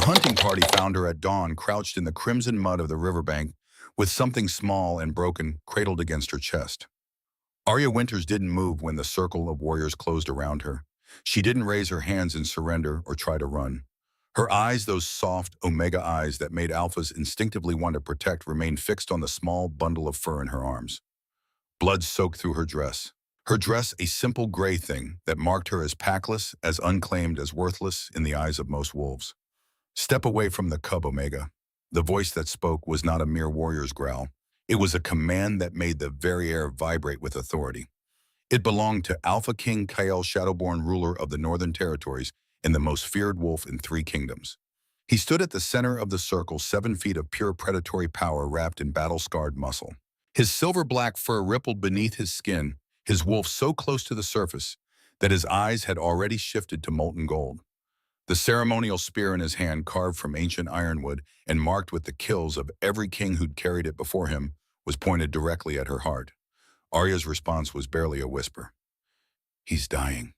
hunting party found her at dawn, crouched in the crimson mud of the riverbank, with something small and broken cradled against her chest. Arya Winters didn't move when the circle of warriors closed around her. She didn't raise her hands in surrender or try to run. Her eyes, those soft Omega eyes that made Alphas instinctively want to protect, remained fixed on the small bundle of fur in her arms. Blood soaked through her dress. Her dress, a simple gray thing that marked her as packless, as unclaimed, as worthless in the eyes of most wolves. Step away from the cub, Omega. The voice that spoke was not a mere warrior's growl. It was a command that made the very air vibrate with authority. It belonged to AlphaKing Legacy, Shadowborn ruler of the Northern Territories and the most feared wolf in 3 kingdoms. He stood at the center of the circle, 7 feet of pure predatory power wrapped in battle-scarred muscle. His silver-black fur rippled beneath his skin, his wolf so close to the surface that his eyes had already shifted to molten gold. The ceremonial spear in his hand, carved from ancient ironwood and marked with the kills of every king who'd carried it before him, was pointed directly at her heart. Arya's response was barely a whisper. "He's dying."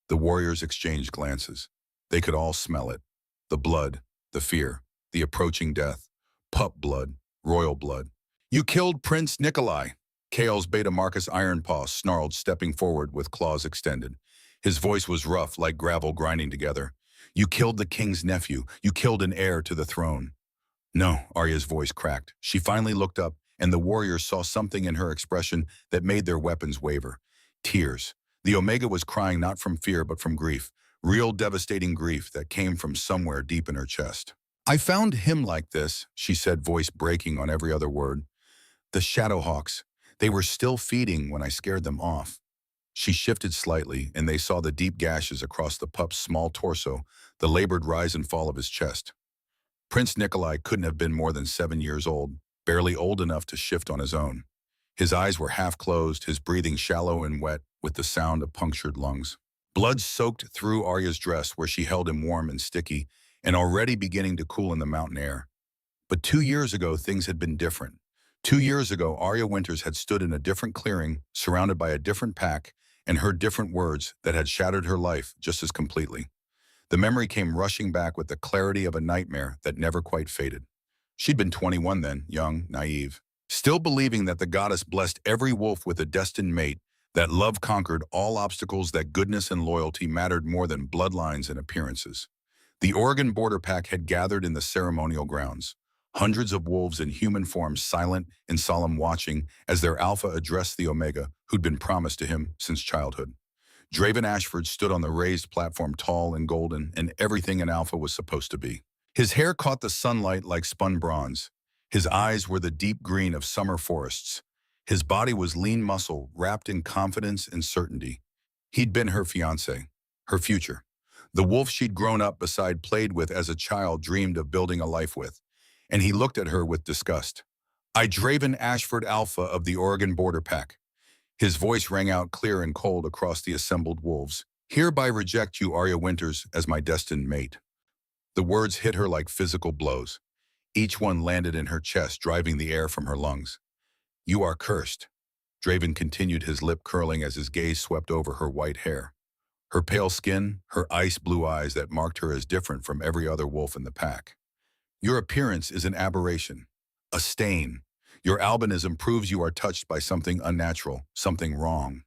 The warriors exchanged glances. They could all smell it. The blood, the fear, the approaching death. Pup blood, royal blood. "You killed Prince Nikolai." Chaol's Beta Marcus Ironpaw snarled, stepping forward with claws extended. His voice was rough, like gravel grinding together. "You killed the king's nephew. You killed an heir to the throne." "No," Arya's voice cracked. She finally looked up, and the warriors saw something in her expression that made their weapons waver. Tears. The Omega was crying not from fear but from grief, real devastating grief that came from somewhere deep in her chest. "I found him like this," she said, voice breaking on every other word. "The Shadowhawks. They were still feeding when I scared them off." She shifted slightly, and they saw the deep gashes across the pup's small torso, the labored rise and fall of his chest. Prince Nikolai couldn't have been more than 7 years old, barely old enough to shift on his own. His eyes were half closed, his breathing shallow and wet with the sound of punctured lungs. Blood soaked through Arya's dress where she held him warm and sticky, and already beginning to cool in the mountain air. But 2 years ago, things had been different. 2 years ago, Arya Winters had stood in a different clearing, surrounded by a different pack, and heard different words that had shattered her life just as completely. The memory came rushing back with the clarity of a nightmare that never quite faded. She'd been 21 then, young, naive, still believing that the goddess blessed every wolf with a destined mate, that love conquered all obstacles, that goodness and loyalty mattered more than bloodlines and appearances. The Oregon border pack had gathered in the ceremonial grounds. Hundreds of wolves in human form, silent and solemn, watching as their alpha addressed the Omega who'd been promised to him since childhood. Draven Ashford stood on the raised platform, tall and golden, and everything an alpha was supposed to be. His hair caught the sunlight like spun bronze. His eyes were the deep green of summer forests. His body was lean muscle, wrapped in confidence and certainty. He'd been her fiancé, her future. The wolf she'd grown up beside, played with as a child, dreamed of building a life with. And he looked at her with disgust. "I, Draven Ashford, Alpha of the Oregon Border Pack." His voice rang out clear and cold across the assembled wolves. "Hereby reject you, Arya Winters, as my destined mate." The words hit her like physical blows. Each one landed in her chest, driving the air from her lungs. "You are cursed." Draven continued, his lip curling as his gaze swept over her white hair. Her pale skin, her ice blue eyes that marked her as different from every other wolf in the pack. "Your appearance is an aberration, a stain. Your albinism proves you are touched by something unnatural, something wrong."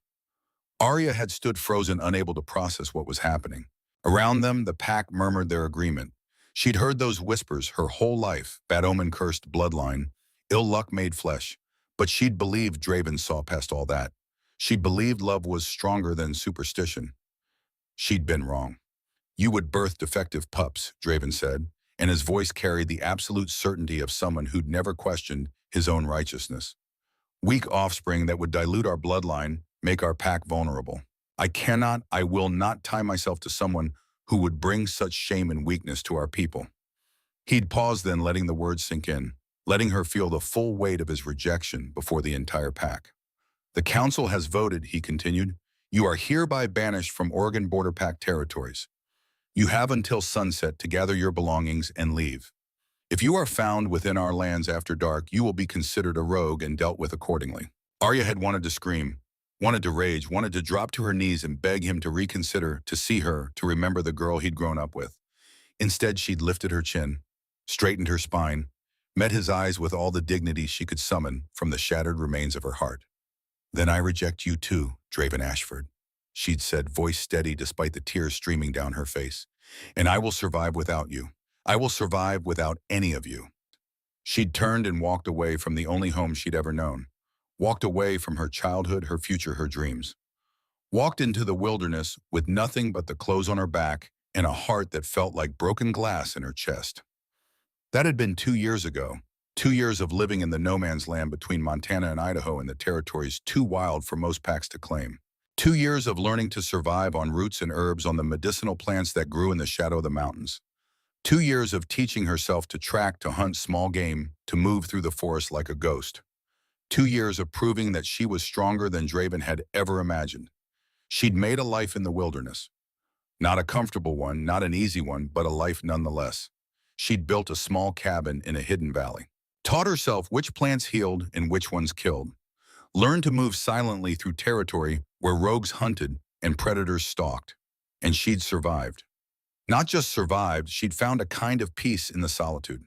Arya had stood frozen, unable to process what was happening. Around them, the pack murmured their agreement. She'd heard those whispers her whole life, bad omen cursed bloodline, ill luck made flesh. But she'd believed Draven saw past all that. She'd believed love was stronger than superstition. She'd been wrong. "You would birth defective pups," Draven said, and his voice carried the absolute certainty of someone who'd never questioned his own righteousness. "Weak offspring that would dilute our bloodline, make our pack vulnerable. I will not tie myself to someone who would bring such shame and weakness to our people." He'd paused, then letting the words sink in, letting her feel the full weight of his rejection before the entire pack. "The council has voted," he continued. "You are hereby banished from Oregon Border Pack territories. You have until sunset to gather your belongings and leave. If you are found within our lands after dark, you will be considered a rogue and dealt with accordingly." Arya had wanted to scream, wanted to rage, wanted to drop to her knees and beg him to reconsider, to see her, to remember the girl he'd grown up with. Instead, she'd lifted her chin, straightened her spine, met his eyes with all the dignity she could summon from the shattered remains of her heart. "Then I reject you too, Draven Ashford," she'd said, voice steady despite the tears streaming down her face. "And I will survive without you. I will survive without any of you." She'd turned and walked away from the only home she'd ever known. Walked away from her childhood, her future, her dreams. Walked into the wilderness with nothing but the clothes on her back and a heart that felt like broken glass in her chest. That had been 2 years ago. 2 years of living in the no man's land between Montana and Idaho in the territories too wild for most packs to claim. 2 years of learning to survive on roots and herbs on the medicinal plants that grew in the shadow of the mountains. 2 years of teaching herself to track, to hunt small game, to move through the forest like a ghost. 2 years of proving that she was stronger than Draven had ever imagined. She'd made a life in the wilderness. Not a comfortable one, not an easy one, but a life nonetheless. She'd built a small cabin in a hidden valley. Taught herself which plants healed and which ones killed. Learned to move silently through territory where rogues hunted and predators stalked. And she'd survived. Not just survived, she'd found a kind of peace in the solitude.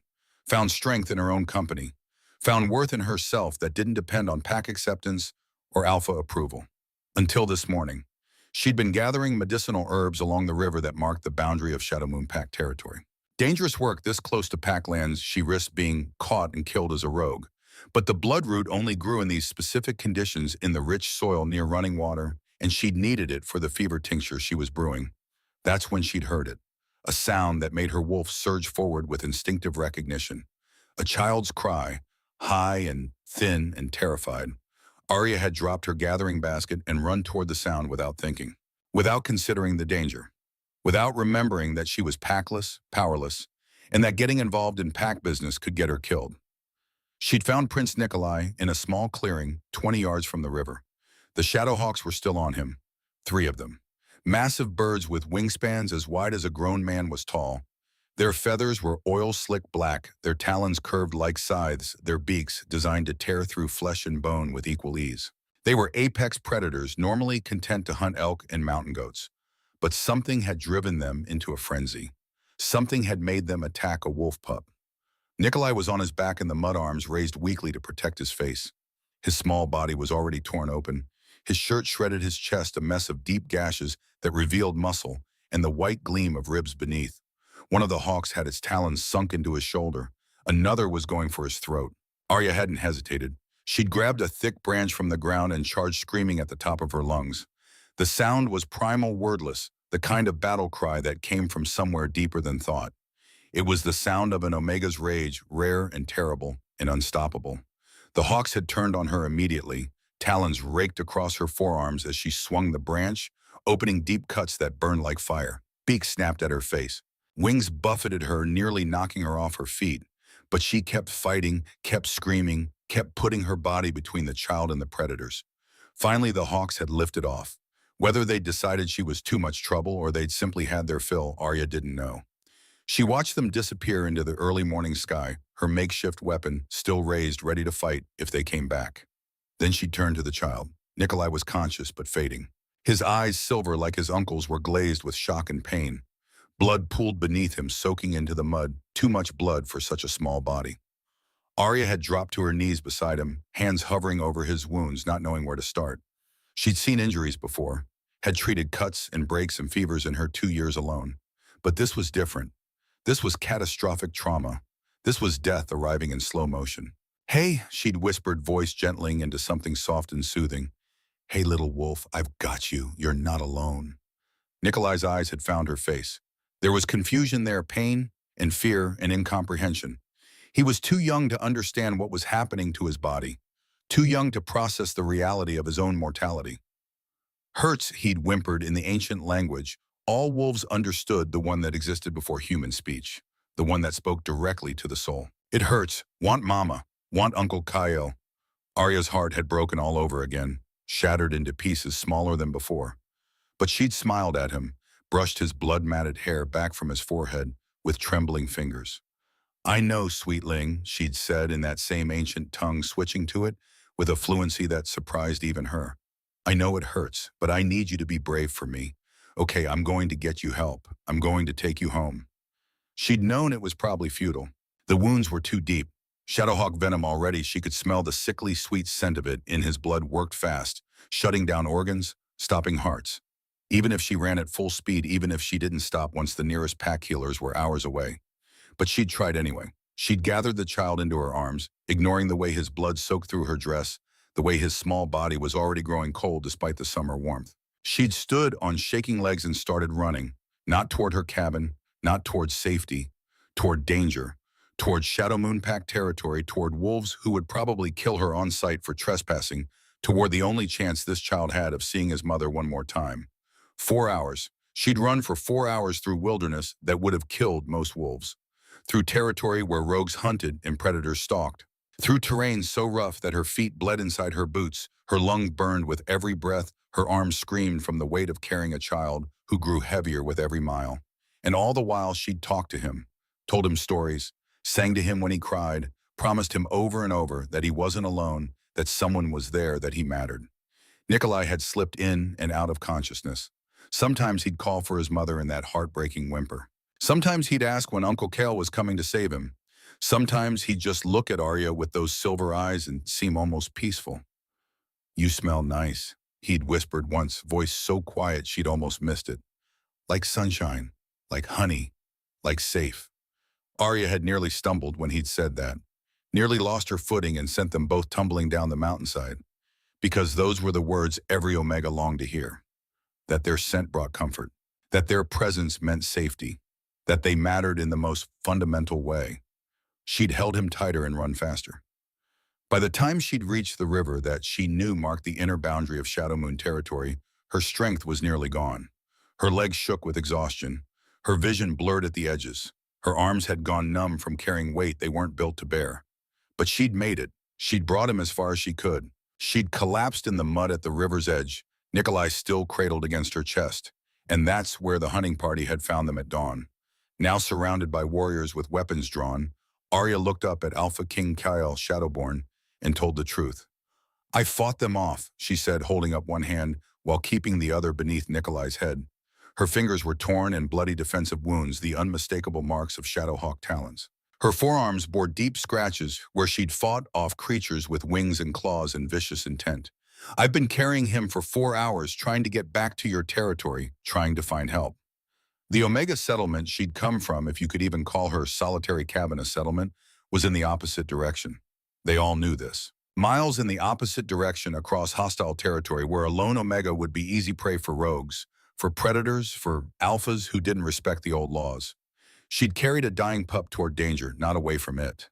Found strength in her own company. Found worth in herself that didn't depend on pack acceptance or alpha approval. Until this morning, she'd been gathering medicinal herbs along the river that marked the boundary of Shadow Moon Pack territory. Dangerous work this close to pack lands, she risked being caught and killed as a rogue. But the bloodroot only grew in these specific conditions in the rich soil near running water, and she'd needed it for the fever tincture she was brewing. That's when she'd heard it. A sound that made her wolf surge forward with instinctive recognition. A child's cry, high and thin and terrified. Arya had dropped her gathering basket and run toward the sound without thinking, without considering the danger, without remembering that she was packless, powerless, and that getting involved in pack business could get her killed. She'd found Prince Nikolai in a small clearing 20 yards from the river. The Shadowhawks were still on him, 3 of them. Massive birds with wingspans as wide as a grown man was tall. Their feathers were oil-slick black, their talons curved like scythes, their beaks designed to tear through flesh and bone with equal ease. They were apex predators, normally content to hunt elk and mountain goats. But something had driven them into a frenzy. Something had made them attack a wolf pup. Nikolai was on his back in the mud arms raised weakly to protect his face. His small body was already torn open. His shirt shredded his chest, a mess of deep gashes that revealed muscle and the white gleam of ribs beneath. One of the hawks had its talons sunk into his shoulder. Another was going for his throat. Arya hadn't hesitated. She'd grabbed a thick branch from the ground and charged screaming at the top of her lungs. The sound was primal, wordless, the kind of battle cry that came from somewhere deeper than thought. It was the sound of an Omega's rage, rare and terrible and unstoppable. The hawks had turned on her immediately. Talons raked across her forearms as she swung the branch, opening deep cuts that burned like fire. Beaks snapped at her face. Wings buffeted her, nearly knocking her off her feet. But she kept fighting, kept screaming, kept putting her body between the child and the predators. Finally, the hawks had lifted off. Whether they'd decided she was too much trouble or they'd simply had their fill, Arya didn't know. She watched them disappear into the early morning sky, her makeshift weapon still raised, ready to fight if they came back. Then she turned to the child. Nikolai was conscious but fading. His eyes, silver like his uncle's, were glazed with shock and pain. Blood pooled beneath him, soaking into the mud, too much blood for such a small body. Arya had dropped to her knees beside him, hands hovering over his wounds, not knowing where to start. She'd seen injuries before, had treated cuts and breaks and fevers in her 2 years alone. But this was different. This was catastrophic trauma. This was death arriving in slow motion. "Hey," she'd whispered, voice gentling into something soft and soothing. "Hey, little wolf, I've got you. You're not alone." Nikolai's eyes had found her face. There was confusion there, pain and fear and incomprehension. He was too young to understand what was happening to his body, too young to process the reality of his own mortality. "Hurts," he'd whimpered in the ancient language. All wolves understood, the one that existed before human speech, the one that spoke directly to the soul. "It hurts. Want mama. Want Uncle Kyle." Arya's heart had broken all over again, shattered into pieces smaller than before. But she'd smiled at him, brushed his blood-matted hair back from his forehead with trembling fingers. "I know, sweetling," she'd said in that same ancient tongue, switching to it with a fluency that surprised even her. "I know it hurts, but I need you to be brave for me. Okay, I'm going to get you help. I'm going to take you home." She'd known it was probably futile. The wounds were too deep. Shadowhawk venom already, she could smell the sickly sweet scent of it in his blood worked fast, shutting down organs, stopping hearts. Even if she ran at full speed, even if she didn't stop once the nearest pack healers were hours away. But she'd tried anyway. She'd gathered the child into her arms, ignoring the way his blood soaked through her dress, the way his small body was already growing cold despite the summer warmth. She'd stood on shaking legs and started running, not toward her cabin, not toward safety, toward danger, toward Shadow Moon Pack territory, toward wolves who would probably kill her on sight for trespassing, toward the only chance this child had of seeing his mother one more time. 4 hours. She'd run for 4 hours through wilderness that would have killed most wolves, through territory where rogues hunted and predators stalked, through terrain so rough that her feet bled inside her boots, her lungs burned with every breath, her arms screamed from the weight of carrying a child who grew heavier with every mile. And all the while she'd talked to him, told him stories, sang to him when he cried, promised him over and over that he wasn't alone, that someone was there, that he mattered. Nikolai had slipped in and out of consciousness. Sometimes he'd call for his mother in that heartbreaking whimper. Sometimes he'd ask when Uncle Kale was coming to save him. Sometimes he'd just look at Arya with those silver eyes and seem almost peaceful. "You smell nice," he'd whispered once, voice so quiet she'd almost missed it. "Like sunshine, like honey, like safe." Arya had nearly stumbled when he'd said that, nearly lost her footing and sent them both tumbling down the mountainside, because those were the words every Omega longed to hear, that their scent brought comfort, that their presence meant safety, that they mattered in the most fundamental way. She'd held him tighter and run faster. By the time she'd reached the river that she knew marked the inner boundary of Shadow Moon territory, her strength was nearly gone. Her legs shook with exhaustion. Her vision blurred at the edges. Her arms had gone numb from carrying weight they weren't built to bear. But she'd made it. She'd brought him as far as she could. She'd collapsed in the mud at the river's edge, Nikolai still cradled against her chest. And that's where the hunting party had found them at dawn. Now surrounded by warriors with weapons drawn, Arya looked up at AlphaKing Kyle Shadowborn and told the truth. "I fought them off," she said, holding up one hand while keeping the other beneath Nikolai's head. Her fingers were torn and bloody defensive wounds, the unmistakable marks of Shadowhawk talons. Her forearms bore deep scratches where she'd fought off creatures with wings and claws and vicious intent. "I've been carrying him for 4 hours, trying to get back to your territory, trying to find help." The Omega settlement she'd come from, if you could even call her solitary cabin a settlement, was in the opposite direction. They all knew this. Miles in the opposite direction across hostile territory where a lone Omega would be easy prey for rogues, for predators, for alphas who didn't respect the old laws. She'd carried a dying pup toward danger, not away from it.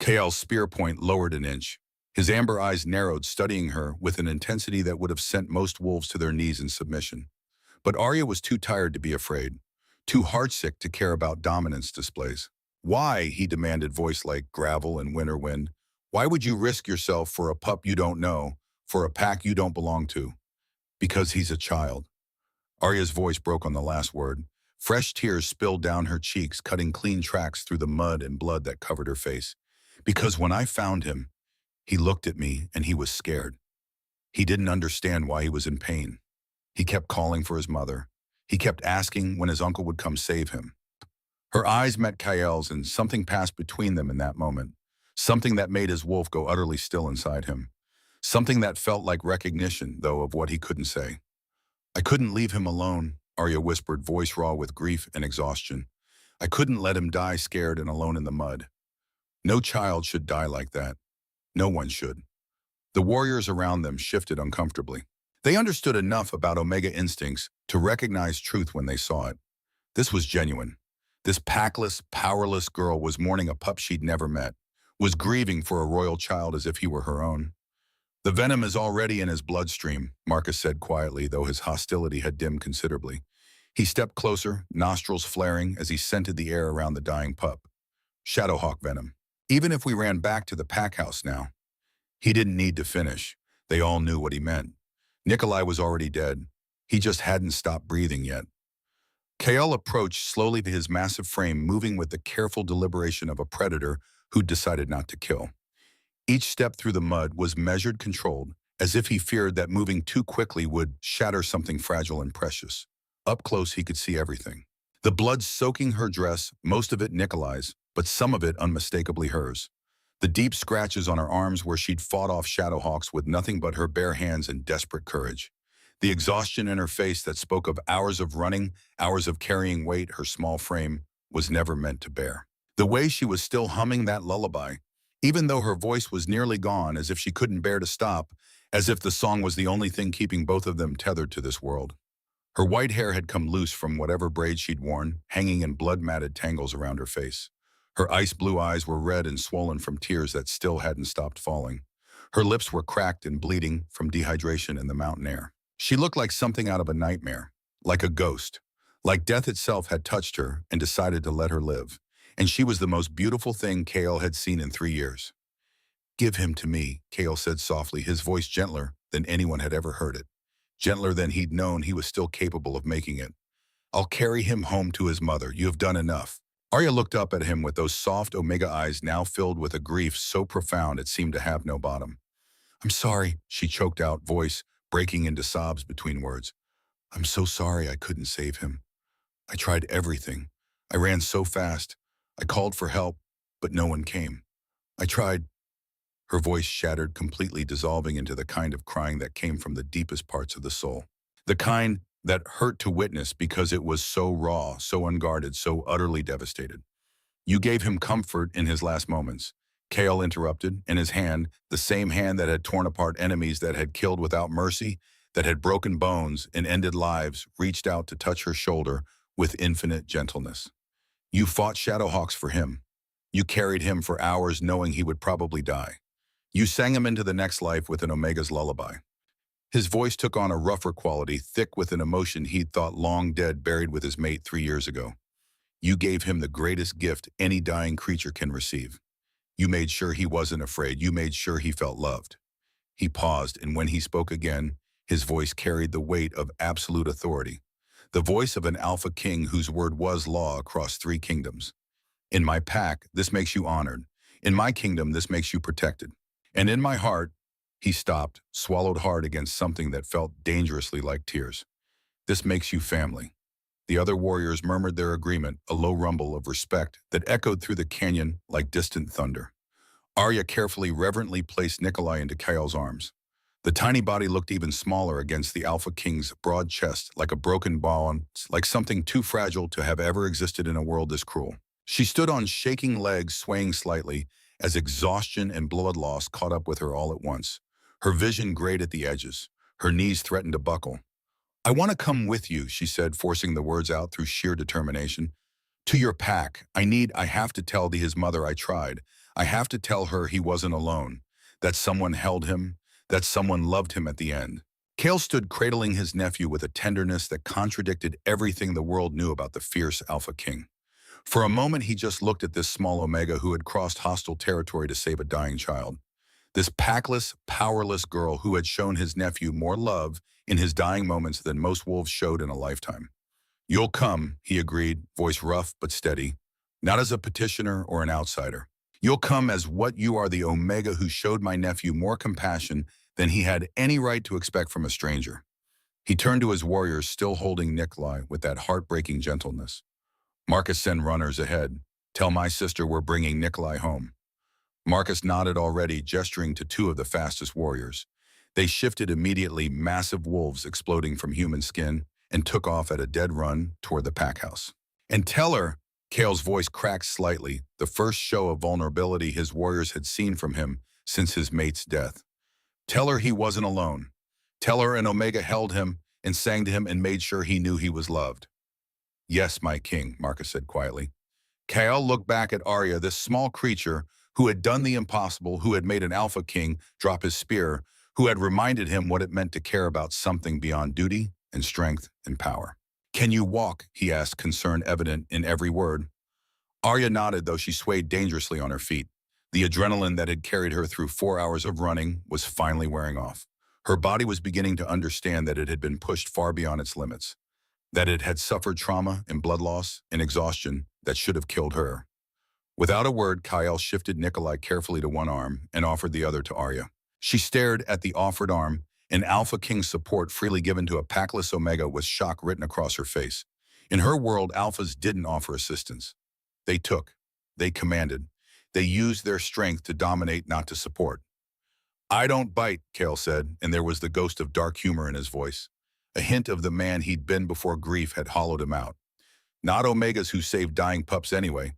Kael's spear point lowered an inch. His amber eyes narrowed, studying her with an intensity that would have sent most wolves to their knees in submission. But Arya was too tired to be afraid, too heartsick to care about dominance displays. "Why?" he demanded, voice like gravel and winter wind. "Why would you risk yourself for a pup you don't know, for a pack you don't belong to?" "Because he's a child." Arya's voice broke on the last word. Fresh tears spilled down her cheeks, cutting clean tracks through the mud and blood that covered her face. "Because when I found him, he looked at me and he was scared. He didn't understand why he was in pain. He kept calling for his mother. He kept asking when his uncle would come save him." Her eyes met Kael's and something passed between them in that moment. Something that made his wolf go utterly still inside him. Something that felt like recognition, though, of what he couldn't say. "I couldn't leave him alone," Arya whispered, voice raw with grief and exhaustion. "I couldn't let him die scared and alone in the mud. No child should die like that. No one should." The warriors around them shifted uncomfortably. They understood enough about Omega instincts to recognize truth when they saw it. This was genuine. This packless, powerless girl was mourning a pup she'd never met, was grieving for a royal child as if he were her own. "The venom is already in his bloodstream," Marcus said quietly, though his hostility had dimmed considerably. He stepped closer, nostrils flaring as he scented the air around the dying pup. "Shadowhawk venom. Even if we ran back to the pack house now." He didn't need to finish. They all knew what he meant. Nikolai was already dead. He just hadn't stopped breathing yet. Kael approached slowly to his massive frame, moving with the careful deliberation of a predator who'd decided not to kill. Each step through the mud was measured, controlled, as if he feared that moving too quickly would shatter something fragile and precious. Up close, he could see everything. The blood soaking her dress, most of it Nikolai's, but some of it unmistakably hers. The deep scratches on her arms where she'd fought off Shadowhawks with nothing but her bare hands and desperate courage. The exhaustion in her face that spoke of hours of running, hours of carrying weight her small frame was never meant to bear. The way she was still humming that lullaby, even though her voice was nearly gone, as if she couldn't bear to stop, as if the song was the only thing keeping both of them tethered to this world. Her white hair had come loose from whatever braid she'd worn, hanging in blood-matted tangles around her face. Her ice-blue eyes were red and swollen from tears that still hadn't stopped falling. Her lips were cracked and bleeding from dehydration in the mountain air. She looked like something out of a nightmare, like a ghost, like death itself had touched her and decided to let her live. And she was the most beautiful thing Kale had seen in 3 years. "Give him to me," Kale said softly, his voice gentler than anyone had ever heard it. Gentler than he'd known he was still capable of making it. "I'll carry him home to his mother. You have done enough." Arya looked up at him with those soft Omega eyes now filled with a grief so profound it seemed to have no bottom. "I'm sorry," she choked out, voice breaking into sobs between words. "I'm so sorry I couldn't save him. I tried everything. I ran so fast. I called for help, but no one came. I tried." Her voice shattered, completely dissolving into the kind of crying that came from the deepest parts of the soul. The kind that hurt to witness because it was so raw, so unguarded, so utterly devastated. "You gave him comfort in his last moments," Kale interrupted, and his hand, the same hand that had torn apart enemies, that had killed without mercy, that had broken bones and ended lives, reached out to touch her shoulder with infinite gentleness. "You fought Shadowhawks for him. You carried him for hours knowing he would probably die. You sang him into the next life with an Omega's lullaby." His voice took on a rougher quality, thick with an emotion he'd thought long dead, buried with his mate 3 years ago. "You gave him the greatest gift any dying creature can receive. You made sure he wasn't afraid. You made sure he felt loved." He paused, and when he spoke again, his voice carried the weight of absolute authority, the voice of an Alpha King whose word was law across 3 kingdoms. "In my pack, this makes you honored. In my kingdom, this makes you protected. And in my heart," he stopped, swallowed hard against something that felt dangerously like tears, "this makes you family." The other warriors murmured their agreement, a low rumble of respect that echoed through the canyon like distant thunder. Arya carefully, reverently placed Nikolai into Kale's arms. The tiny body looked even smaller against the Alpha King's broad chest, like a broken bone, like something too fragile to have ever existed in a world this cruel. She stood on shaking legs, swaying slightly, as exhaustion and blood loss caught up with her all at once. Her vision grayed at the edges. Her knees threatened to buckle. "I want to come with you," she said, forcing the words out through sheer determination. "To your pack. I have to tell his mother I tried. I have to tell her he wasn't alone, that someone held him, that someone loved him at the end." Kale stood cradling his nephew with a tenderness that contradicted everything the world knew about the fierce Alpha King. For a moment, he just looked at this small Omega who had crossed hostile territory to save a dying child. This packless, powerless girl who had shown his nephew more love in his dying moments than most wolves showed in a lifetime. "You'll come," he agreed, voice rough but steady, "not as a petitioner or an outsider. You'll come as what you are, the Omega who showed my nephew more compassion than he had any right to expect from a stranger." He turned to his warriors, still holding Nikolai with that heartbreaking gentleness. "Marcus, send runners ahead. Tell my sister we're bringing Nikolai home." Marcus nodded already, gesturing to 2 of the fastest warriors. They shifted immediately, massive wolves exploding from human skin, and took off at a dead run toward the pack house. "And tell her," Kale's voice cracked slightly, the first show of vulnerability his warriors had seen from him since his mate's death. "Tell her he wasn't alone. Tell her an Omega held him and sang to him and made sure he knew he was loved." "Yes, my king," Marcus said quietly. Kale looked back at Arya, this small creature who had done the impossible, who had made an Alpha King drop his spear, who had reminded him what it meant to care about something beyond duty and strength and power. "Can you walk?" he asked, concern evident in every word. Arya nodded, though she swayed dangerously on her feet. The adrenaline that had carried her through 4 hours of running was finally wearing off. Her body was beginning to understand that it had been pushed far beyond its limits, that it had suffered trauma and blood loss and exhaustion that should have killed her. Without a word, Kyle shifted Nikolai carefully to one arm and offered the other to Arya. She stared at the offered arm, and Alpha King's support freely given to a packless Omega with shock written across her face. In her world, alphas didn't offer assistance. They took, they commanded, they used their strength to dominate, not to support. "I don't bite," Kale said, and there was the ghost of dark humor in his voice, a hint of the man he'd been before grief had hollowed him out. "Not Omegas who save dying pups anyway."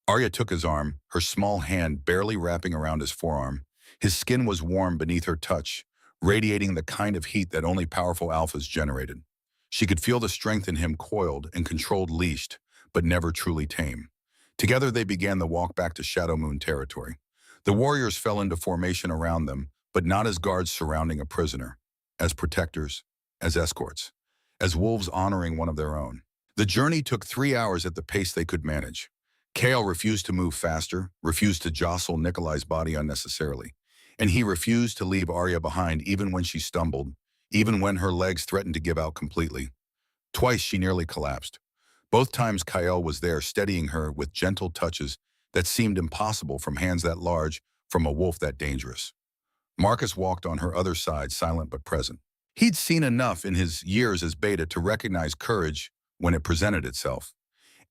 Arya took his arm, her small hand barely wrapping around his forearm. His skin was warm beneath her touch, radiating the kind of heat that only powerful alphas generated. She could feel the strength in him, coiled and controlled, leashed, but never truly tame. Together they began the walk back to Shadow Moon territory. The warriors fell into formation around them, but not as guards surrounding a prisoner, as protectors, as escorts, as wolves honoring one of their own. The journey took 3 hours at the pace they could manage. Kale refused to move faster, refused to jostle Nikolai's body unnecessarily, and he refused to leave Arya behind even when she stumbled, even when her legs threatened to give out completely. Twice she nearly collapsed. Both times Kyle was there, steadying her with gentle touches that seemed impossible from hands that large, from a wolf that dangerous. Marcus walked on her other side, silent but present. He'd seen enough in his years as Beta to recognize courage when it presented itself.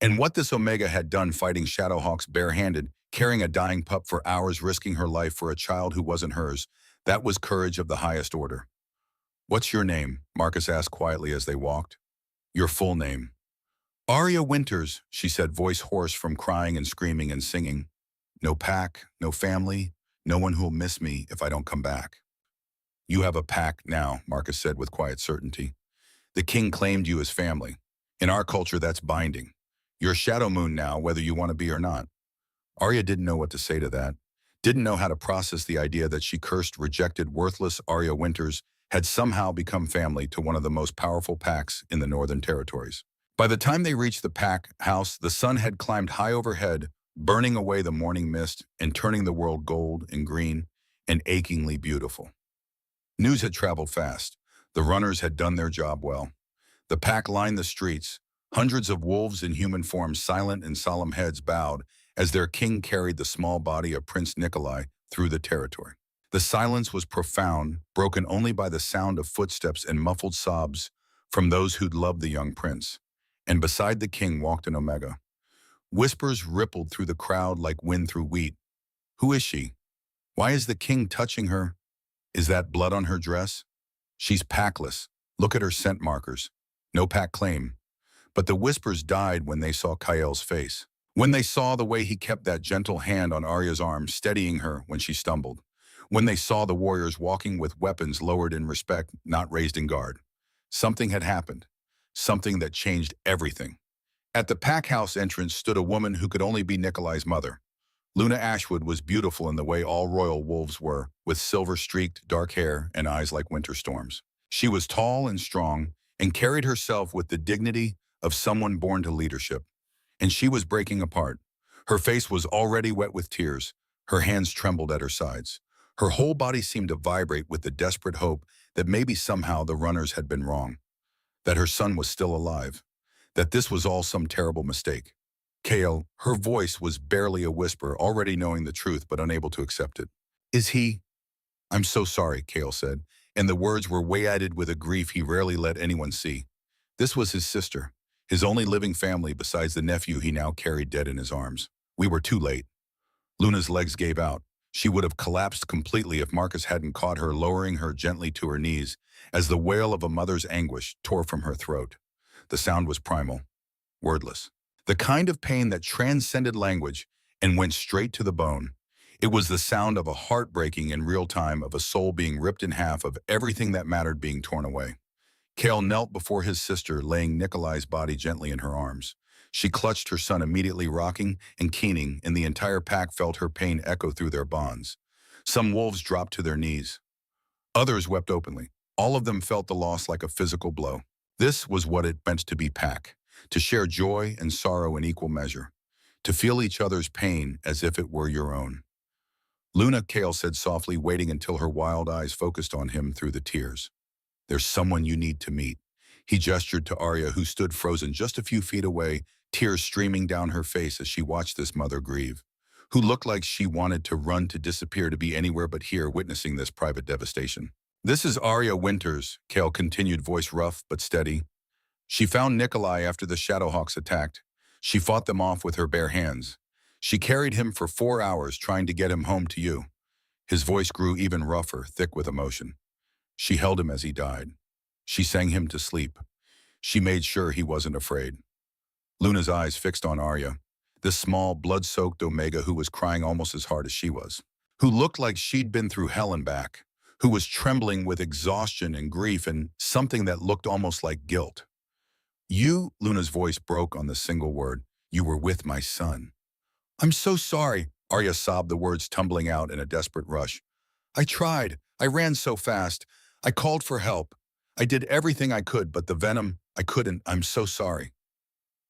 And what this Omega had done, fighting Shadowhawks barehanded, carrying a dying pup for hours, risking her life for a child who wasn't hers, that was courage of the highest order. "What's your name?" Marcus asked quietly as they walked. "Your full name." "Arya Winters," she said, voice hoarse from crying and screaming and singing. "No pack, no family, no one who'll miss me if I don't come back." "You have a pack now," Marcus said with quiet certainty. "The king claimed you as family. In our culture, that's binding. You're Shadow Moon now, whether you want to be or not." Arya didn't know what to say to that, didn't know how to process the idea that she cursed, rejected, worthless Arya Winters had somehow become family to one of the most powerful packs in the Northern Territories. By the time they reached the pack house, the sun had climbed high overhead, burning away the morning mist and turning the world gold and green and achingly beautiful. News had traveled fast. The runners had done their job well. The pack lined the streets, hundreds of wolves in human form, silent and solemn, heads bowed, as their king carried the small body of Prince Nikolai through the territory. The silence was profound, broken only by the sound of footsteps and muffled sobs from those who'd loved the young prince. And beside the king walked an Omega. Whispers rippled through the crowd like wind through wheat. "Who is she? Why is the king touching her? Is that blood on her dress? She's packless. Look at her scent markers. No pack claim." But the whispers died when they saw Kael's face. When they saw the way he kept that gentle hand on Arya's arm, steadying her when she stumbled. When they saw the warriors walking with weapons lowered in respect, not raised in guard. Something had happened. Something that changed everything. At the pack house entrance stood a woman who could only be Nikolai's mother. Luna Ashwood was beautiful in the way all royal wolves were, with silver-streaked dark hair and eyes like winter storms. She was tall and strong and carried herself with the dignity of someone born to leadership. And she was breaking apart. Her face was already wet with tears. Her hands trembled at her sides. Her whole body seemed to vibrate with the desperate hope that maybe somehow the runners had been wrong, that her son was still alive, that this was all some terrible mistake. "Kale," her voice was barely a whisper, already knowing the truth but unable to accept it. "Is he?" "I'm so sorry," Kale said, and the words were weighted with a grief he rarely let anyone see. This was his sister, his only living family besides the nephew he now carried dead in his arms. "We were too late." Luna's legs gave out. She would have collapsed completely if Marcus hadn't caught her, lowering her gently to her knees as the wail of a mother's anguish tore from her throat. The sound was primal, wordless. The kind of pain that transcended language and went straight to the bone. It was the sound of a heart breaking in real time, of a soul being ripped in half, of everything that mattered being torn away. Kale knelt before his sister, laying Nikolai's body gently in her arms. She clutched her son, immediately rocking and keening, and the entire pack felt her pain echo through their bonds. Some wolves dropped to their knees. Others wept openly. All of them felt the loss like a physical blow. This was what it meant to be pack, to share joy and sorrow in equal measure, to feel each other's pain as if it were your own. "Luna," Kale said softly, waiting until her wild eyes focused on him through the tears. "There's someone you need to meet." He gestured to Arya, who stood frozen just a few feet away, tears streaming down her face as she watched this mother grieve, who looked like she wanted to run, to disappear, to be anywhere but here, witnessing this private devastation. "This is Arya Winters," Kale continued, voice rough but steady. She found Nikolai after the Shadowhawks attacked. She fought them off with her bare hands. She carried him for 4 hours trying to get him home to you. His voice grew even rougher, thick with emotion. She held him as he died. She sang him to sleep. She made sure he wasn't afraid. Luna's eyes fixed on Arya, this small, blood-soaked Omega who was crying almost as hard as she was, who looked like she'd been through hell and back, who was trembling with exhaustion and grief and something that looked almost like guilt. You, Luna's voice broke on the single word, you were with my son. I'm so sorry, Arya sobbed, the words tumbling out in a desperate rush. I tried. I ran so fast. I called for help. I did everything I could, but the venom, I couldn't. I'm so sorry.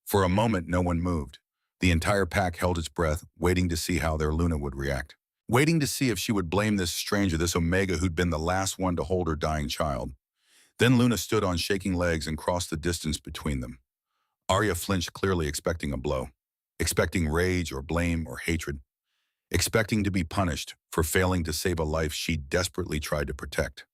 For a moment, no one moved. The entire pack held its breath, waiting to see how their Luna would react. Waiting to see if she would blame this stranger, this Omega who'd been the last one to hold her dying child. Then Luna stood on shaking legs and crossed the distance between them. Arya flinched, clearly expecting a blow, expecting rage or blame or hatred, expecting to be punished for failing to save a life she desperately tried to protect.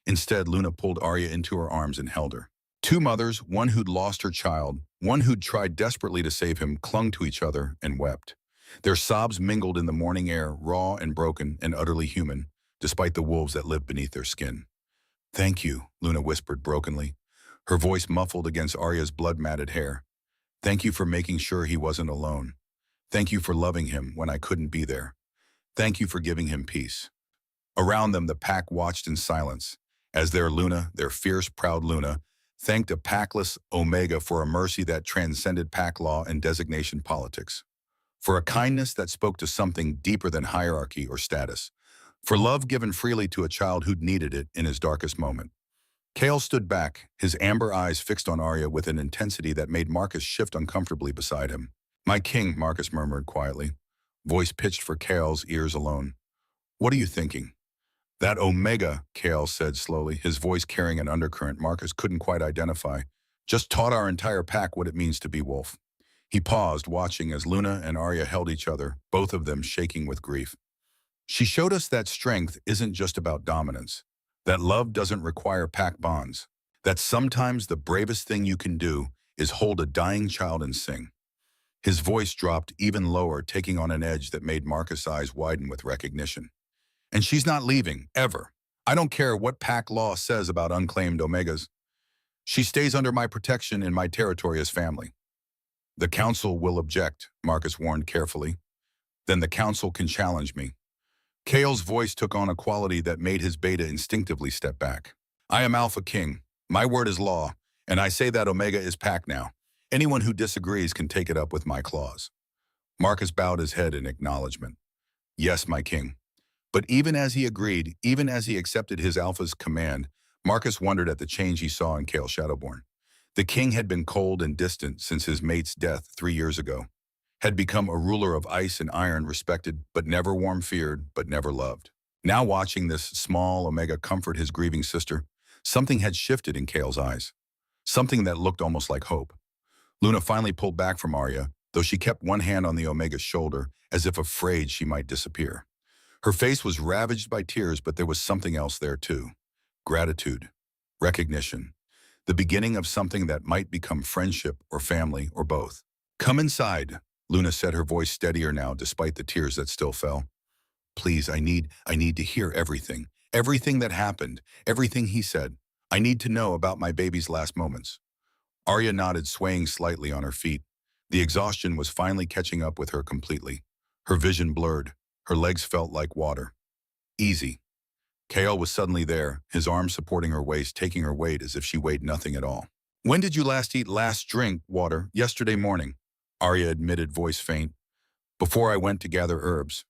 Instead, Luna pulled Arya into her arms and held her. Two mothers, one who'd lost her child, one who'd tried desperately to save him, clung to each other and wept. Their sobs mingled in the morning air, raw and broken and utterly human, despite the wolves that lived beneath their skin. Thank you, Luna whispered brokenly, her voice muffled against Arya's blood-matted hair. Thank you for making sure he wasn't alone. Thank you for loving him when I couldn't be there. Thank you for giving him peace. Around them, the pack watched in silence, as their Luna, their fierce, proud Luna, thanked a packless Omega for a mercy that transcended pack law and designation politics, for a kindness that spoke to something deeper than hierarchy or status, for love given freely to a child who'd needed it in his darkest moment. Kale stood back, his amber eyes fixed on Arya with an intensity that made Marcus shift uncomfortably beside him. My king, Marcus murmured quietly, voice pitched for Kale's ears alone. What are you thinking? That Omega, Kale said slowly, his voice carrying an undercurrent Marcus couldn't quite identify, just taught our entire pack what it means to be wolf. He paused, watching as Luna and Arya held each other, both of them shaking with grief. She showed us that strength isn't just about dominance, that love doesn't require pack bonds, that sometimes the bravest thing you can do is hold a dying child and sing. His voice dropped even lower, taking on an edge that made Marcus' eyes widen with recognition. And she's not leaving, ever. I don't care what pack law says about unclaimed Omegas. She stays under my protection in my territory as family. The council will object, Marcus warned carefully. Then the council can challenge me. Kale's voice took on a quality that made his beta instinctively step back. I am Alpha King. My word is law, and I say that Omega is pack now. Anyone who disagrees can take it up with my claws. Marcus bowed his head in acknowledgement. Yes, my king. But even as he agreed, even as he accepted his Alpha's command, Marcus wondered at the change he saw in Kale Shadowborn. The king had been cold and distant since his mate's death 3 years ago, had become a ruler of ice and iron, respected but never warm, feared but never loved. Now watching this small Omega comfort his grieving sister, something had shifted in Kale's eyes, something that looked almost like hope. Luna finally pulled back from Arya, though she kept one hand on the Omega's shoulder, as if afraid she might disappear. Her face was ravaged by tears, but there was something else there too. Gratitude, recognition, the beginning of something that might become friendship or family or both. Come inside, Luna said, her voice steadier now despite the tears that still fell. Please, I need to hear everything. Everything that happened, everything he said. I need to know about my baby's last moments. Arya nodded, swaying slightly on her feet. The exhaustion was finally catching up with her completely. Her vision blurred. Her legs felt like water. Easy. Kale was suddenly there, his arms supporting her waist, taking her weight as if she weighed nothing at all. When did you last eat, last drink water? Yesterday morning, Arya admitted, voice faint. Before I went to gather herbs.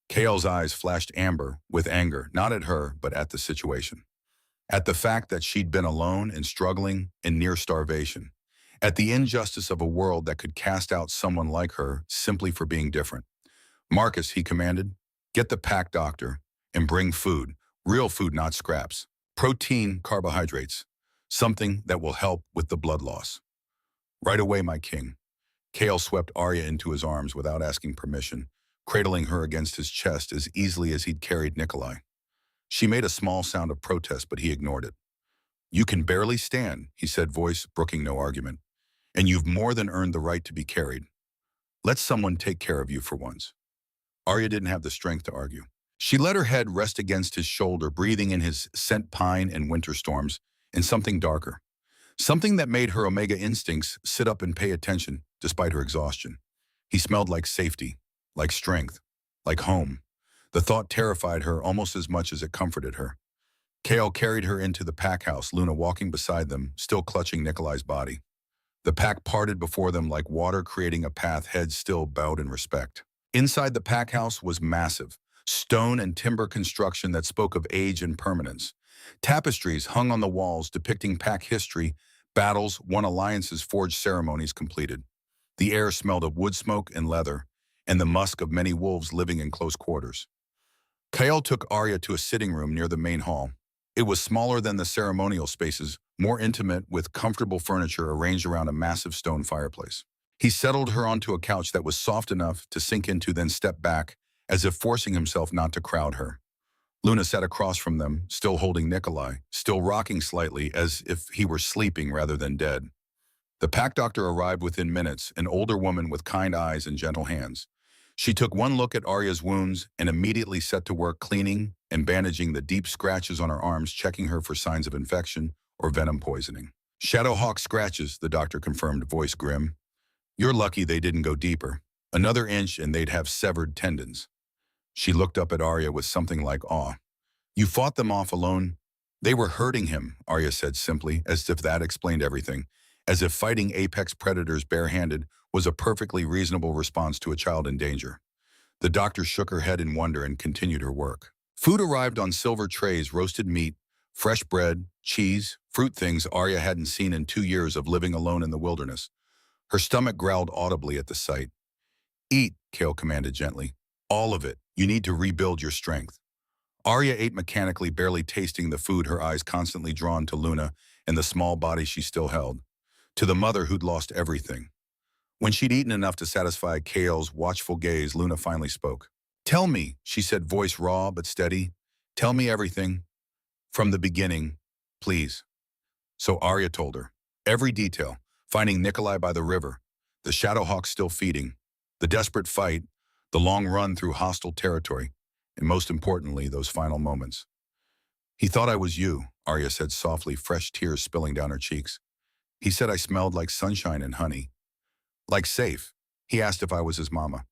Kale's eyes flashed amber with anger, not at her, but at the situation. At the fact that she'd been alone and struggling and near starvation. At the injustice of a world that could cast out someone like her simply for being different. Marcus, he commanded, get the pack doctor and bring food, real food, not scraps, protein, carbohydrates, something that will help with the blood loss. Right away, my king. Kale swept Arya into his arms without asking permission, cradling her against his chest as easily as he'd carried Nikolai. She made a small sound of protest, but he ignored it. You can barely stand, he said, voice brooking no argument. And you've more than earned the right to be carried. Let someone take care of you for once. Arya didn't have the strength to argue. She let her head rest against his shoulder, breathing in his scent pine and winter storms, and something darker. Something that made her Omega instincts sit up and pay attention, despite her exhaustion. He smelled like safety, like strength, like home. The thought terrified her almost as much as it comforted her. Kale carried her into the pack house, Luna walking beside them, still clutching Nikolai's body. The pack parted before them like water, creating a path, heads still bowed in respect. Inside the pack house was massive, stone and timber construction that spoke of age and permanence. Tapestries hung on the walls depicting pack history, battles, won alliances, forged ceremonies completed. The air smelled of wood smoke and leather, and the musk of many wolves living in close quarters. Kale took Arya to a sitting room near the main hall. It was smaller than the ceremonial spaces, more intimate, with comfortable furniture arranged around a massive stone fireplace. He settled her onto a couch that was soft enough to sink into, then stepped back, as if forcing himself not to crowd her. Luna sat across from them, still holding Nikolai, still rocking slightly as if he were sleeping rather than dead. The pack doctor arrived within minutes, an older woman with kind eyes and gentle hands. She took one look at Arya's wounds and immediately set to work cleaning and bandaging the deep scratches on her arms, checking her for signs of infection or venom poisoning. Shadowhawk scratches, the doctor confirmed, voice grim. You're lucky they didn't go deeper. Another inch and they'd have severed tendons. She looked up at Arya with something like awe. You fought them off alone? They were hurting him, Arya said simply, as if that explained everything, as if fighting apex predators barehanded was a perfectly reasonable response to a child in danger. The doctor shook her head in wonder and continued her work. Food arrived on silver trays, roasted meat, fresh bread, cheese, fruit, things Arya hadn't seen in 2 years of living alone in the wilderness. Her stomach growled audibly at the sight. Eat, Kale commanded gently. All of it. You need to rebuild your strength. Arya ate mechanically, barely tasting the food, her eyes constantly drawn to Luna and the small body she still held, to the mother who'd lost everything. When she'd eaten enough to satisfy Kale's watchful gaze, Luna finally spoke. Tell me, she said, voice raw but steady. Tell me everything. From the beginning, please. So Arya told her. Every detail, finding Nikolai by the river, the Shadowhawk still feeding, the desperate fight, the long run through hostile territory, and most importantly, those final moments. He thought I was you, Arya said softly, fresh tears spilling down her cheeks. He said I smelled like sunshine and honey. Like safe. He asked if I was his mama.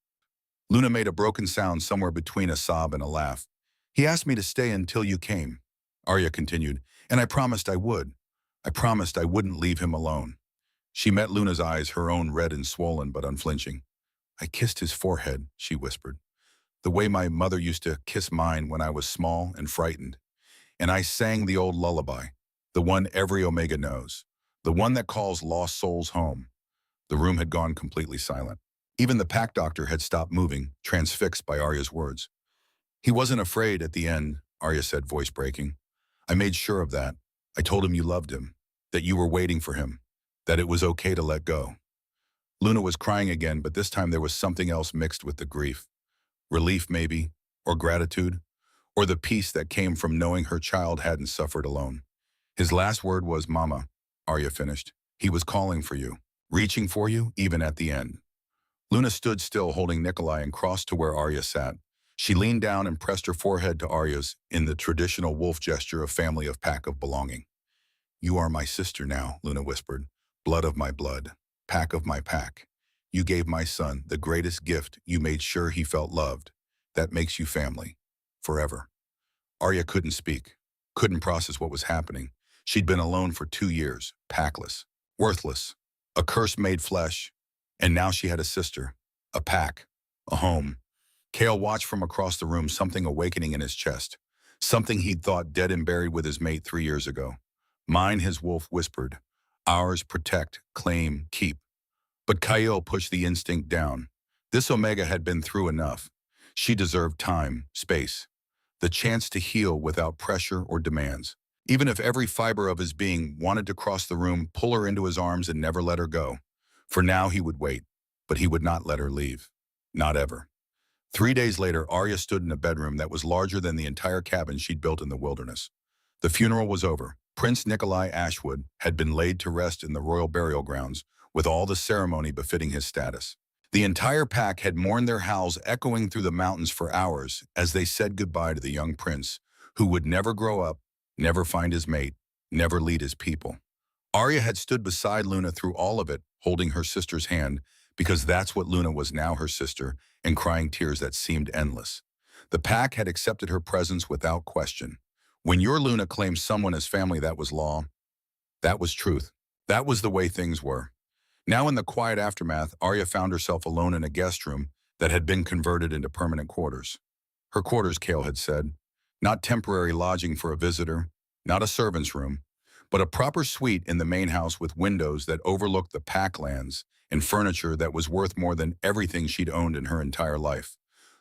Luna made a broken sound somewhere between a sob and a laugh. He asked me to stay until you came, Arya continued, and I promised I would. I promised I wouldn't leave him alone. She met Luna's eyes, her own red and swollen but unflinching. I kissed his forehead, she whispered, the way my mother used to kiss mine when I was small and frightened. And I sang the old lullaby, the one every Omega knows, the one that calls lost souls home. The room had gone completely silent. Even the pack doctor had stopped moving, transfixed by Arya's words. He wasn't afraid at the end, Arya said, voice breaking. I made sure of that. I told him you loved him, that you were waiting for him, that it was okay to let go. Luna was crying again, but this time there was something else mixed with the grief. Relief, maybe, or gratitude, or the peace that came from knowing her child hadn't suffered alone. His last word was, Mama, Arya finished. He was calling for you, reaching for you, even at the end. Luna stood still, holding Nikolai, and crossed to where Arya sat. She leaned down and pressed her forehead to Arya's in the traditional wolf gesture of family, of pack, of belonging. You are my sister now, Luna whispered. Blood of my blood, pack of my pack. You gave my son the greatest gift. You made sure he felt loved. That makes you family. Forever. Arya couldn't speak, couldn't process what was happening. She'd been alone for 2 years, packless, worthless, a curse made flesh. And now she had a sister, a pack, a home. Kale watched from across the room, something awakening in his chest, something he'd thought dead and buried with his mate 3 years ago. Mine, his wolf whispered. Ours, protect, claim, keep. But Kyle pushed the instinct down. This Omega had been through enough. She deserved time, space, the chance to heal without pressure or demands. Even if every fiber of his being wanted to cross the room, pull her into his arms and never let her go. For now he would wait, but he would not let her leave. Not ever. 3 days later, Arya stood in a bedroom that was larger than the entire cabin she'd built in the wilderness. The funeral was over. Prince Nikolai Ashwood had been laid to rest in the royal burial grounds, with all the ceremony befitting his status. The entire pack had mourned, their howls echoing through the mountains for hours as they said goodbye to the young prince, who would never grow up, never find his mate, never lead his people. Arya had stood beside Luna through all of it, holding her sister's hand, because that's what Luna was now, her sister, and crying tears that seemed endless. The pack had accepted her presence without question. When your Luna claimed someone as family, that was law. That was truth. That was the way things were. Now in the quiet aftermath, Arya found herself alone in a guest room that had been converted into permanent quarters. Her quarters, Kale had said. Not temporary lodging for a visitor, not a servant's room, but a proper suite in the main house with windows that overlooked the packlands and furniture that was worth more than everything she'd owned in her entire life.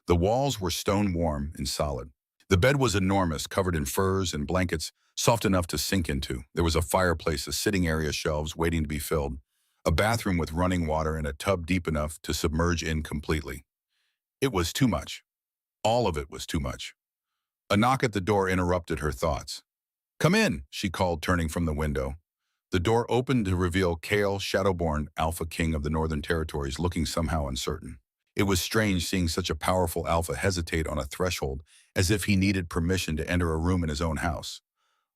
The walls were stone warm and solid. The bed was enormous, covered in furs and blankets, soft enough to sink into. There was a fireplace, a sitting area, shelves waiting to be filled, a bathroom with running water, and a tub deep enough to submerge in completely. It was too much. All of it was too much. A knock at the door interrupted her thoughts. "Come in," she called, turning from the window. The door opened to reveal Kale, Shadowborn, Alpha King of the Northern Territories, looking somehow uncertain. It was strange seeing such a powerful alpha hesitate on a threshold, as if he needed permission to enter a room in his own house.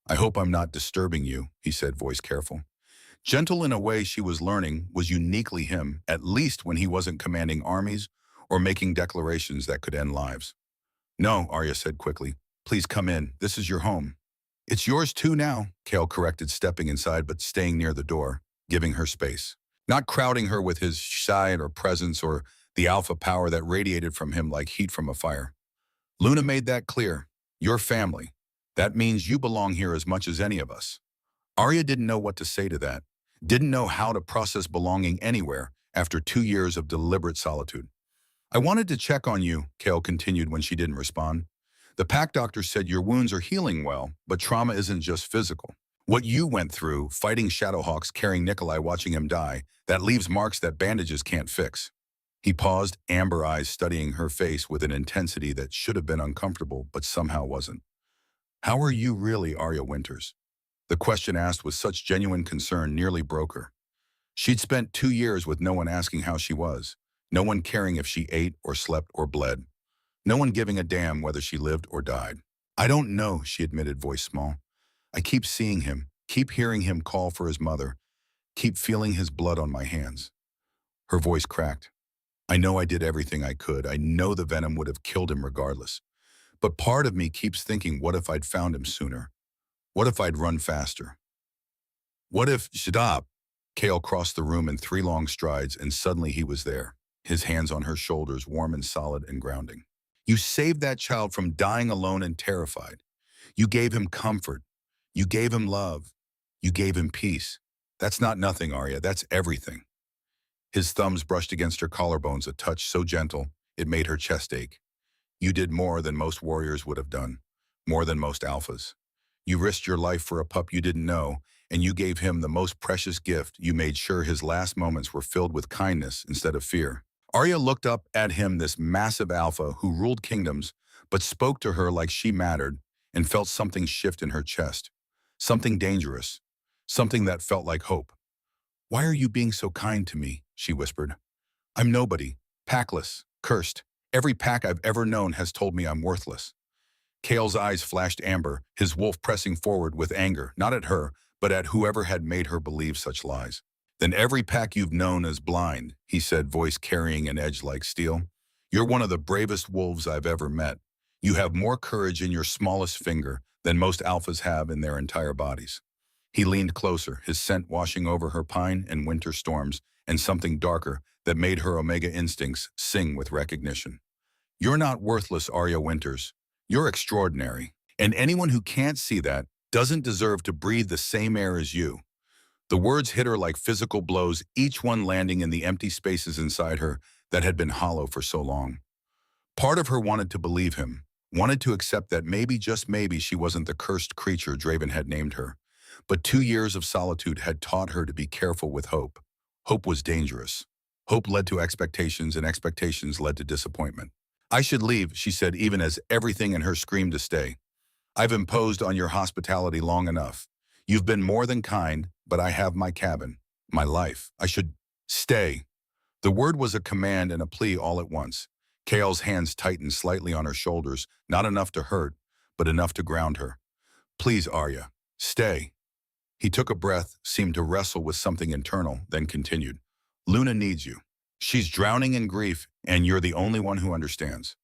"I hope I'm not disturbing you," he said, voice careful. Gentle in a way she was learning was uniquely him, at least when he wasn't commanding armies or making declarations that could end lives. "No," Arya said quickly. "Please come in. This is your home." "It's yours too now," Kale corrected, stepping inside but staying near the door, giving her space. Not crowding her with his side or presence or the alpha power that radiated from him like heat from a fire. "Luna made that clear. Your family. That means you belong here as much as any of us." Arya didn't know what to say to that, didn't know how to process belonging anywhere after 2 years of deliberate solitude. "I wanted to check on you," Kale continued when she didn't respond. "The pack doctor said your wounds are healing well, but trauma isn't just physical. What you went through, fighting Shadowhawks, carrying Nikolai, watching him die, that leaves marks that bandages can't fix." He paused, amber eyes studying her face with an intensity that should have been uncomfortable but somehow wasn't. "How are you really, Arya Winters?" The question asked with such genuine concern nearly broke her. She'd spent 2 years with no one asking how she was, no one caring if she ate or slept or bled, no one giving a damn whether she lived or died. "I don't know," she admitted, voice small. "I keep seeing him, keep hearing him call for his mother, keep feeling his blood on my hands." Her voice cracked. "I know I did everything I could. I know the venom would have killed him regardless. But part of me keeps thinking, what if I'd found him sooner? What if I'd run faster? What if—" "Stop!" Kale crossed the room in 3 long strides, and suddenly he was there, his hands on her shoulders, warm and solid and grounding. "You saved that child from dying alone and terrified. You gave him comfort. You gave him love. You gave him peace. That's not nothing, Arya. That's everything." His thumbs brushed against her collarbones, a touch so gentle it made her chest ache. "You did more than most warriors would have done, more than most alphas. You risked your life for a pup you didn't know, and you gave him the most precious gift. You made sure his last moments were filled with kindness instead of fear." Arya looked up at him, this massive alpha who ruled kingdoms, but spoke to her like she mattered, and felt something shift in her chest. Something dangerous. Something that felt like hope. "Why are you being so kind to me?" she whispered. "I'm nobody, packless, cursed. Every pack I've ever known has told me I'm worthless." Kale's eyes flashed amber, his wolf pressing forward with anger, not at her, but at whoever had made her believe such lies. "Then every pack you've known is blind," he said, voice carrying an edge like steel. "You're one of the bravest wolves I've ever met. You have more courage in your smallest finger than most alphas have in their entire bodies." He leaned closer, his scent washing over her pine and winter storms, and something darker that made her Omega instincts sing with recognition. "You're not worthless, Arya Winters. You're extraordinary. And anyone who can't see that doesn't deserve to breathe the same air as you." The words hit her like physical blows, each one landing in the empty spaces inside her that had been hollow for so long. Part of her wanted to believe him, wanted to accept that maybe, just maybe, she wasn't the cursed creature Draven had named her. But 2 years of solitude had taught her to be careful with hope. Hope was dangerous. Hope led to expectations, and expectations led to disappointment. "I should leave," she said, even as everything in her screamed to stay. "I've imposed on your hospitality long enough. You've been more than kind, but I have my cabin, my life. I should stay. The word was a command and a plea all at once. Kale's hands tightened slightly on her shoulders, not enough to hurt, but enough to ground her. Please, Arya, stay. He took a breath, seemed to wrestle with something internal, then continued. Luna needs you. She's drowning in grief, and you're the only one who understands.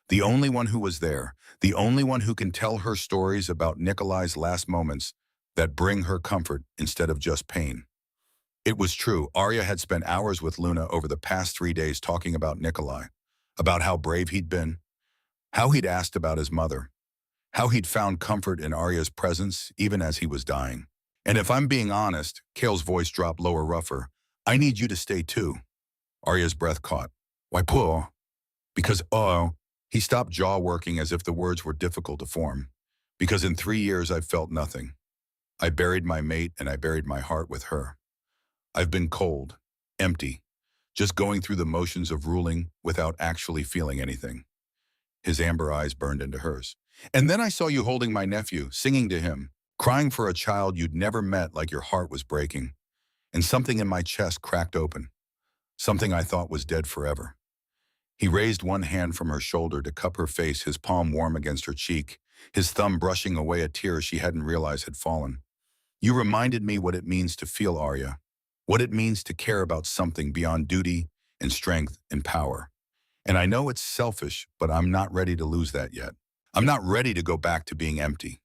The only one who was there, the only one who can tell her stories about Nikolai's last moments that bring her comfort instead of just pain. It was true. Arya had spent hours with Luna over the past 3 days talking about Nikolai, about how brave he'd been, how he'd asked about his mother, how he'd found comfort in Arya's presence even as he was dying. And if I'm being honest, Kale's voice dropped lower, rougher. I need you to stay too. Arya's breath caught. Why poor? Because, he stopped jaw working as if the words were difficult to form. Because in 3 years I've felt nothing. I buried my mate and I buried my heart with her. I've been cold, empty, just going through the motions of ruling without actually feeling anything. His amber eyes burned into hers. And then I saw you holding my nephew, singing to him, crying for a child you'd never met like your heart was breaking. And something in my chest cracked open. Something I thought was dead forever. He raised one hand from her shoulder to cup her face, his palm warm against her cheek, his thumb brushing away a tear she hadn't realized had fallen. You reminded me what it means to feel, Arya. What it means to care about something beyond duty and strength and power. And I know it's selfish, but I'm not ready to lose that yet. I'm not ready to go back to being empty.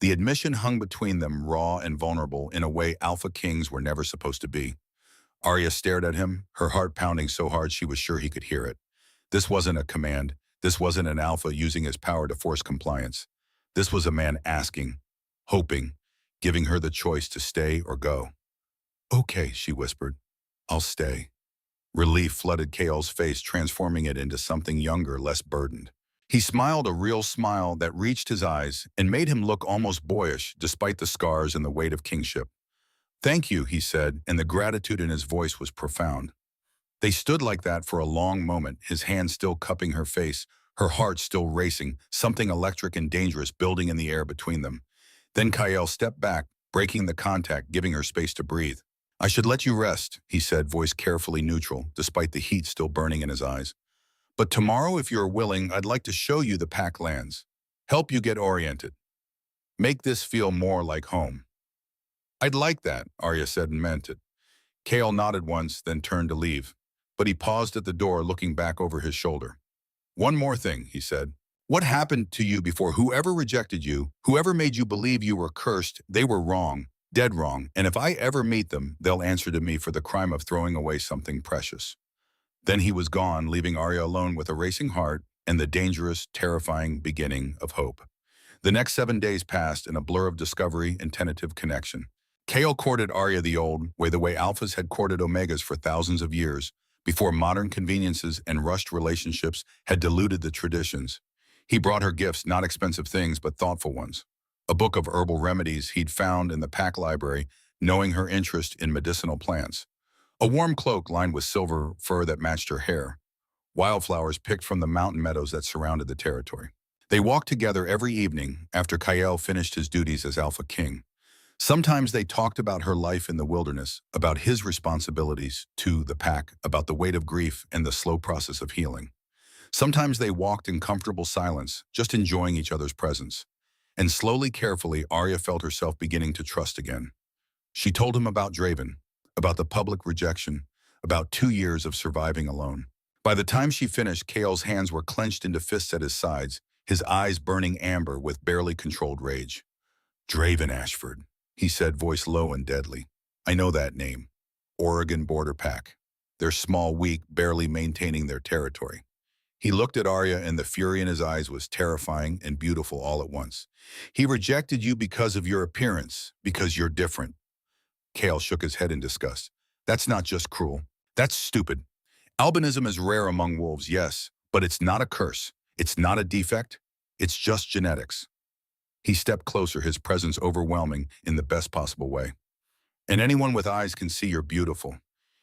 The admission hung between them, raw and vulnerable, in a way Alpha Kings were never supposed to be. Arya stared at him, her heart pounding so hard she was sure he could hear it. This wasn't a command. This wasn't an alpha using his power to force compliance. This was a man asking, hoping, giving her the choice to stay or go. Okay, she whispered. I'll stay. Relief flooded Kale's face, transforming it into something younger, less burdened. He smiled, a real smile that reached his eyes and made him look almost boyish despite the scars and the weight of kingship. Thank you, he said, and the gratitude in his voice was profound. They stood like that for a long moment, his hand still cupping her face, her heart still racing, something electric and dangerous building in the air between them. Then Kyle stepped back, breaking the contact, giving her space to breathe. I should let you rest, he said, voice carefully neutral, despite the heat still burning in his eyes. But tomorrow, if you're willing, I'd like to show you the Pack lands. Help you get oriented. Make this feel more like home. I'd like that, Arya said and meant it. Kale nodded once, then turned to leave. But he paused at the door, looking back over his shoulder. One more thing, he said. What happened to you before? Whoever rejected you, whoever made you believe you were cursed, they were wrong, dead wrong, and if I ever meet them, they'll answer to me for the crime of throwing away something precious. Then he was gone, leaving Arya alone with a racing heart and the dangerous, terrifying beginning of hope. The next 7 days passed in a blur of discovery and tentative connection. Kale courted Arya the old way, the way alphas had courted omegas for thousands of years, before modern conveniences and rushed relationships had diluted the traditions. He brought her gifts, not expensive things, but thoughtful ones. A book of herbal remedies he'd found in the Pack library, knowing her interest in medicinal plants. A warm cloak lined with silver fur that matched her hair. Wildflowers picked from the mountain meadows that surrounded the territory. They walked together every evening after Kyle finished his duties as Alpha King. Sometimes they talked about her life in the wilderness, about his responsibilities to the Pack, about the weight of grief and the slow process of healing. Sometimes they walked in comfortable silence, just enjoying each other's presence. And slowly, carefully, Arya felt herself beginning to trust again. She told him about Draven, about the public rejection, about 2 years of surviving alone. By the time she finished, Kale's hands were clenched into fists at his sides, his eyes burning amber with barely controlled rage. Draven Ashford, he said, voice low and deadly. I know that name. Oregon Border Pack. They're small, weak, barely maintaining their territory. He looked at Arya, and the fury in his eyes was terrifying and beautiful all at once. He rejected you because of your appearance, because you're different. Kale shook his head in disgust. That's not just cruel. That's stupid. Albinism is rare among wolves, yes, but it's not a curse. It's not a defect. It's just genetics. He stepped closer, his presence overwhelming in the best possible way. And anyone with eyes can see you're beautiful.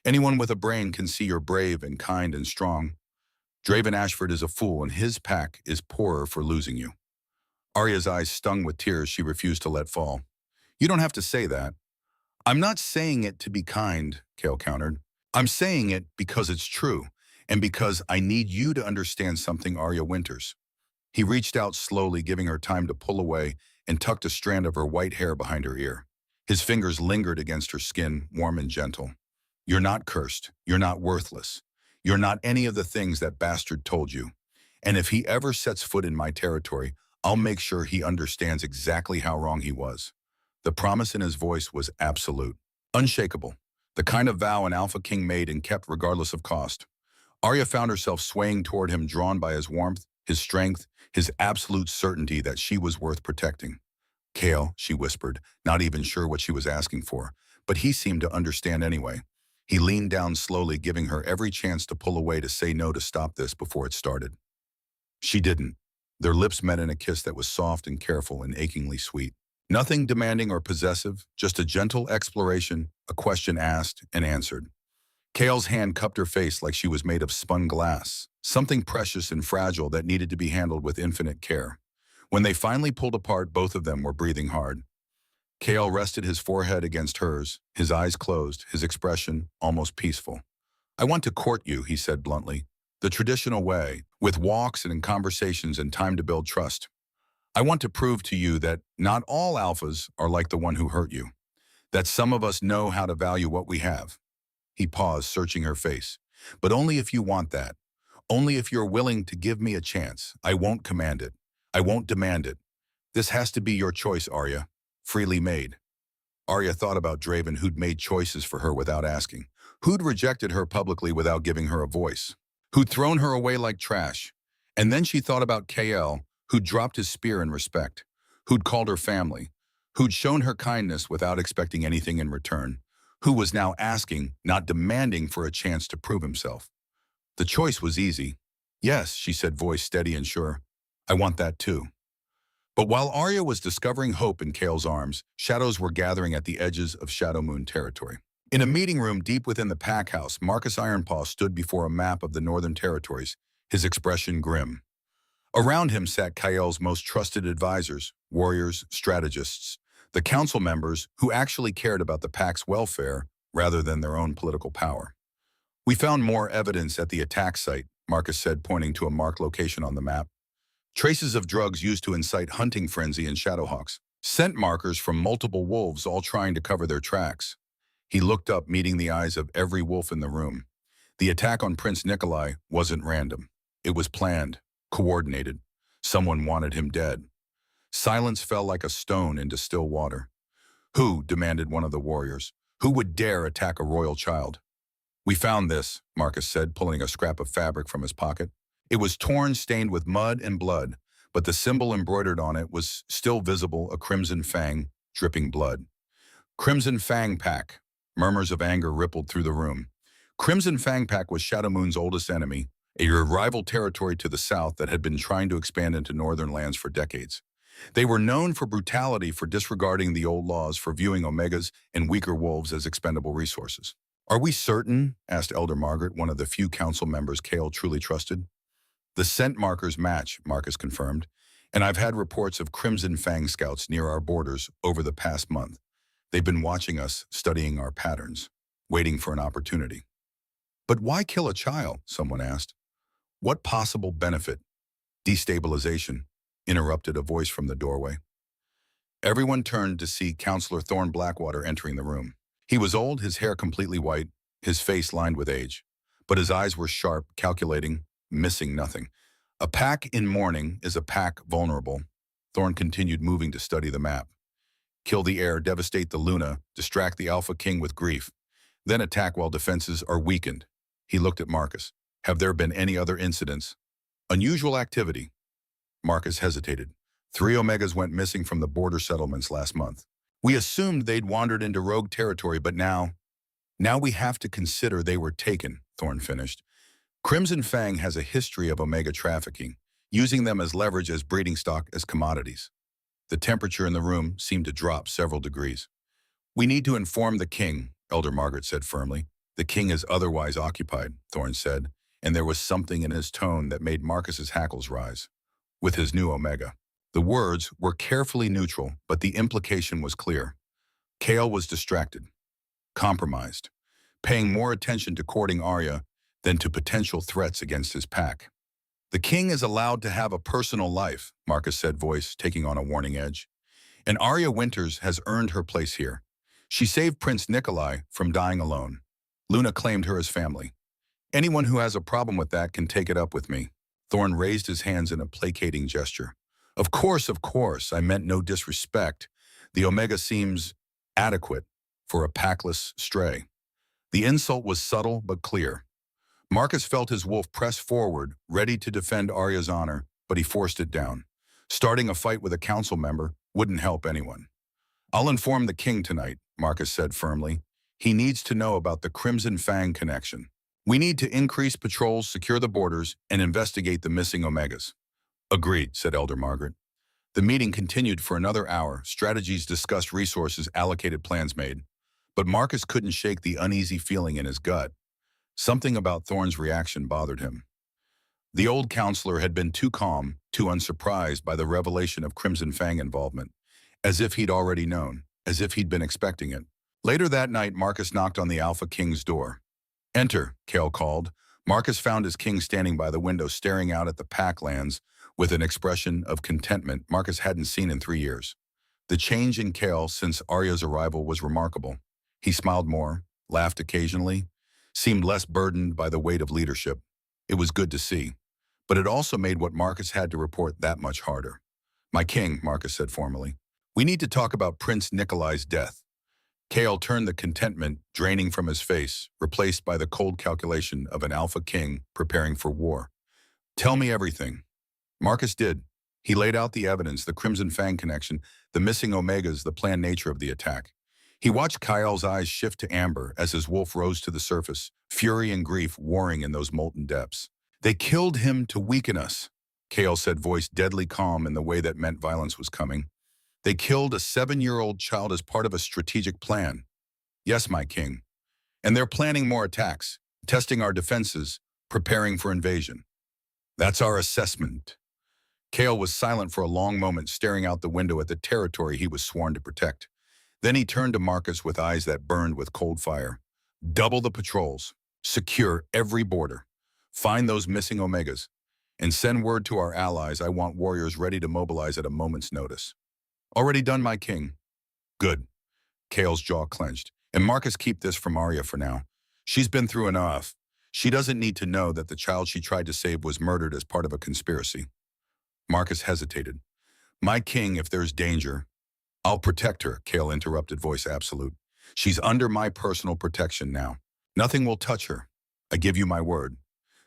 Anyone with a brain can see you're brave and kind and strong. Draven Ashford is a fool, and his pack is poorer for losing you. Arya's eyes stung with tears she refused to let fall. You don't have to say that. I'm not saying it to be kind, Kale countered. I'm saying it because it's true, and because I need you to understand something, Arya Winters. He reached out slowly, giving her time to pull away, and tucked a strand of her white hair behind her ear. His fingers lingered against her skin, warm and gentle. You're not cursed. You're not worthless. You're not any of the things that bastard told you. And if he ever sets foot in my territory, I'll make sure he understands exactly how wrong he was. The promise in his voice was absolute, unshakable, the kind of vow an Alpha King made and kept regardless of cost. Arya found herself swaying toward him, drawn by his warmth, his strength, his absolute certainty that she was worth protecting. Kale, she whispered, not even sure what she was asking for, but he seemed to understand anyway. He leaned down slowly, giving her every chance to pull away, to say no, to stop this before it started. She didn't. Their lips met in a kiss that was soft and careful and achingly sweet. Nothing demanding or possessive, just a gentle exploration, a question asked and answered. Kale's hand cupped her face like she was made of spun glass, something precious and fragile that needed to be handled with infinite care. When they finally pulled apart, both of them were breathing hard. Kale rested his forehead against hers, his eyes closed, his expression almost peaceful. I want to court you, he said bluntly, the traditional way, with walks and conversations and time to build trust. I want to prove to you that not all alphas are like the one who hurt you, that some of us know how to value what we have. He paused, searching her face. But only if you want that. Only if you're willing to give me a chance. I won't command it. I won't demand it. This has to be your choice, Arya. Freely made. Arya thought about Draven, who'd made choices for her without asking, who'd rejected her publicly without giving her a voice, who'd thrown her away like trash. And then she thought about KL, who'd dropped his spear in respect, who'd called her family, who'd shown her kindness without expecting anything in return, who was now asking, not demanding, for a chance to prove himself. The choice was easy. Yes, she said, voice steady and sure. I want that too. But while Arya was discovering hope in Kale's arms, shadows were gathering at the edges of Shadow Moon territory. In a meeting room deep within the pack house, Marcus Ironpaw stood before a map of the Northern Territories, his expression grim. Around him sat Kael's most trusted advisors, warriors, strategists, the council members who actually cared about the pack's welfare rather than their own political power. We found more evidence at the attack site, Marcus said, pointing to a marked location on the map. Traces of drugs used to incite hunting frenzy in Shadowhawks. Scent markers from multiple wolves, all trying to cover their tracks. He looked up, meeting the eyes of every wolf in the room. The attack on Prince Nikolai wasn't random. It was planned, coordinated. Someone wanted him dead. Silence fell like a stone into still water. Who, demanded one of the warriors, who would dare attack a royal child? We found this, Marcus said, pulling a scrap of fabric from his pocket. It was torn, stained with mud and blood, but the symbol embroidered on it was still visible, a crimson fang, dripping blood. Crimson Fang Pack. Murmurs of anger rippled through the room. Crimson Fang Pack was Shadow Moon's oldest enemy, a rival territory to the south that had been trying to expand into northern lands for decades. They were known for brutality, for disregarding the old laws, for viewing Omegas and weaker wolves as expendable resources. Are we certain? Asked Elder Margaret, one of the few council members Kale truly trusted. The scent markers match, Marcus confirmed, and I've had reports of Crimson Fang scouts near our borders over the past month. They've been watching us, studying our patterns, waiting for an opportunity. But why kill a child? Someone asked. What possible benefit? Destabilization, interrupted a voice from the doorway. Everyone turned to see Counselor Thorne Blackwater entering the room. He was old, his hair completely white, his face lined with age. But his eyes were sharp, calculating, missing nothing. A pack in mourning is a pack vulnerable. Thorne continued, moving to study the map. Kill the heir, devastate the Luna, distract the Alpha King with grief. Then attack while defenses are weakened. He looked at Marcus. Have there been any other incidents? Unusual activity. Marcus hesitated. 3 Omegas went missing from the border settlements last month. We assumed they'd wandered into rogue territory, but now we have to consider they were taken, Thorne finished. Crimson Fang has a history of Omega trafficking, using them as leverage, as breeding stock, as commodities. The temperature in the room seemed to drop several degrees. We need to inform the king, Elder Margaret said firmly. The king is otherwise occupied, Thorne said, and there was something in his tone that made Marcus's hackles rise. With his new Omega. The words were carefully neutral, but the implication was clear. Kale was distracted, compromised, paying more attention to courting Arya than to potential threats against his pack. The king is allowed to have a personal life, Marcus said, voice taking on a warning edge. And Arya Winters has earned her place here. She saved Prince Nikolai from dying alone. Luna claimed her as family. Anyone who has a problem with that can take it up with me. Thorne raised his hands in a placating gesture. Of course, I meant no disrespect. The Omega seems adequate for a packless stray. The insult was subtle but clear. Marcus felt his wolf press forward, ready to defend Arya's honor, but he forced it down. Starting a fight with a council member wouldn't help anyone. I'll inform the king tonight, Marcus said firmly. He needs to know about the Crimson Fang connection. We need to increase patrols, secure the borders, and investigate the missing Omegas. Agreed, said Elder Margaret. The meeting continued for another hour, strategies discussed, resources allocated, plans made. But Marcus couldn't shake the uneasy feeling in his gut. Something about Thorne's reaction bothered him. The old counselor had been too calm, too unsurprised by the revelation of Crimson Fang involvement, as if he'd already known, as if he'd been expecting it. Later that night, Marcus knocked on the Alpha King's door. Enter, Kale called. Marcus found his king standing by the window, staring out at the packlands with an expression of contentment Marcus hadn't seen in 3 years. The change in Kale since Arya's arrival was remarkable. He smiled more, laughed occasionally, seemed less burdened by the weight of leadership. It was good to see, but it also made what Marcus had to report that much harder. My king, Marcus said formally, we need to talk about Prince Nikolai's death. Kale turned, the contentment draining from his face, replaced by the cold calculation of an Alpha King preparing for war. Tell me everything. Marcus did. He laid out the evidence, the Crimson Fang connection, the missing Omegas, the planned nature of the attack. He watched Kyle's eyes shift to amber as his wolf rose to the surface, fury and grief warring in those molten depths. They killed him to weaken us, Kale said, voice deadly calm in the way that meant violence was coming. They killed a 7-year-old child as part of a strategic plan. Yes, my king. And they're planning more attacks, testing our defenses, preparing for invasion. That's our assessment. Kale was silent for a long moment, staring out the window at the territory he was sworn to protect. Then he turned to Marcus with eyes that burned with cold fire. Double the patrols, secure every border, find those missing Omegas, and send word to our allies. I want warriors ready to mobilize at a moment's notice. Already done, my king. Good. Kale's jaw clenched. And Marcus, keep this from Arya for now. She's been through enough. She doesn't need to know that the child she tried to save was murdered as part of a conspiracy. Marcus hesitated. My king, if there's danger, I'll protect her, Kale interrupted, voice absolute. She's under my personal protection now. Nothing will touch her. I give you my word.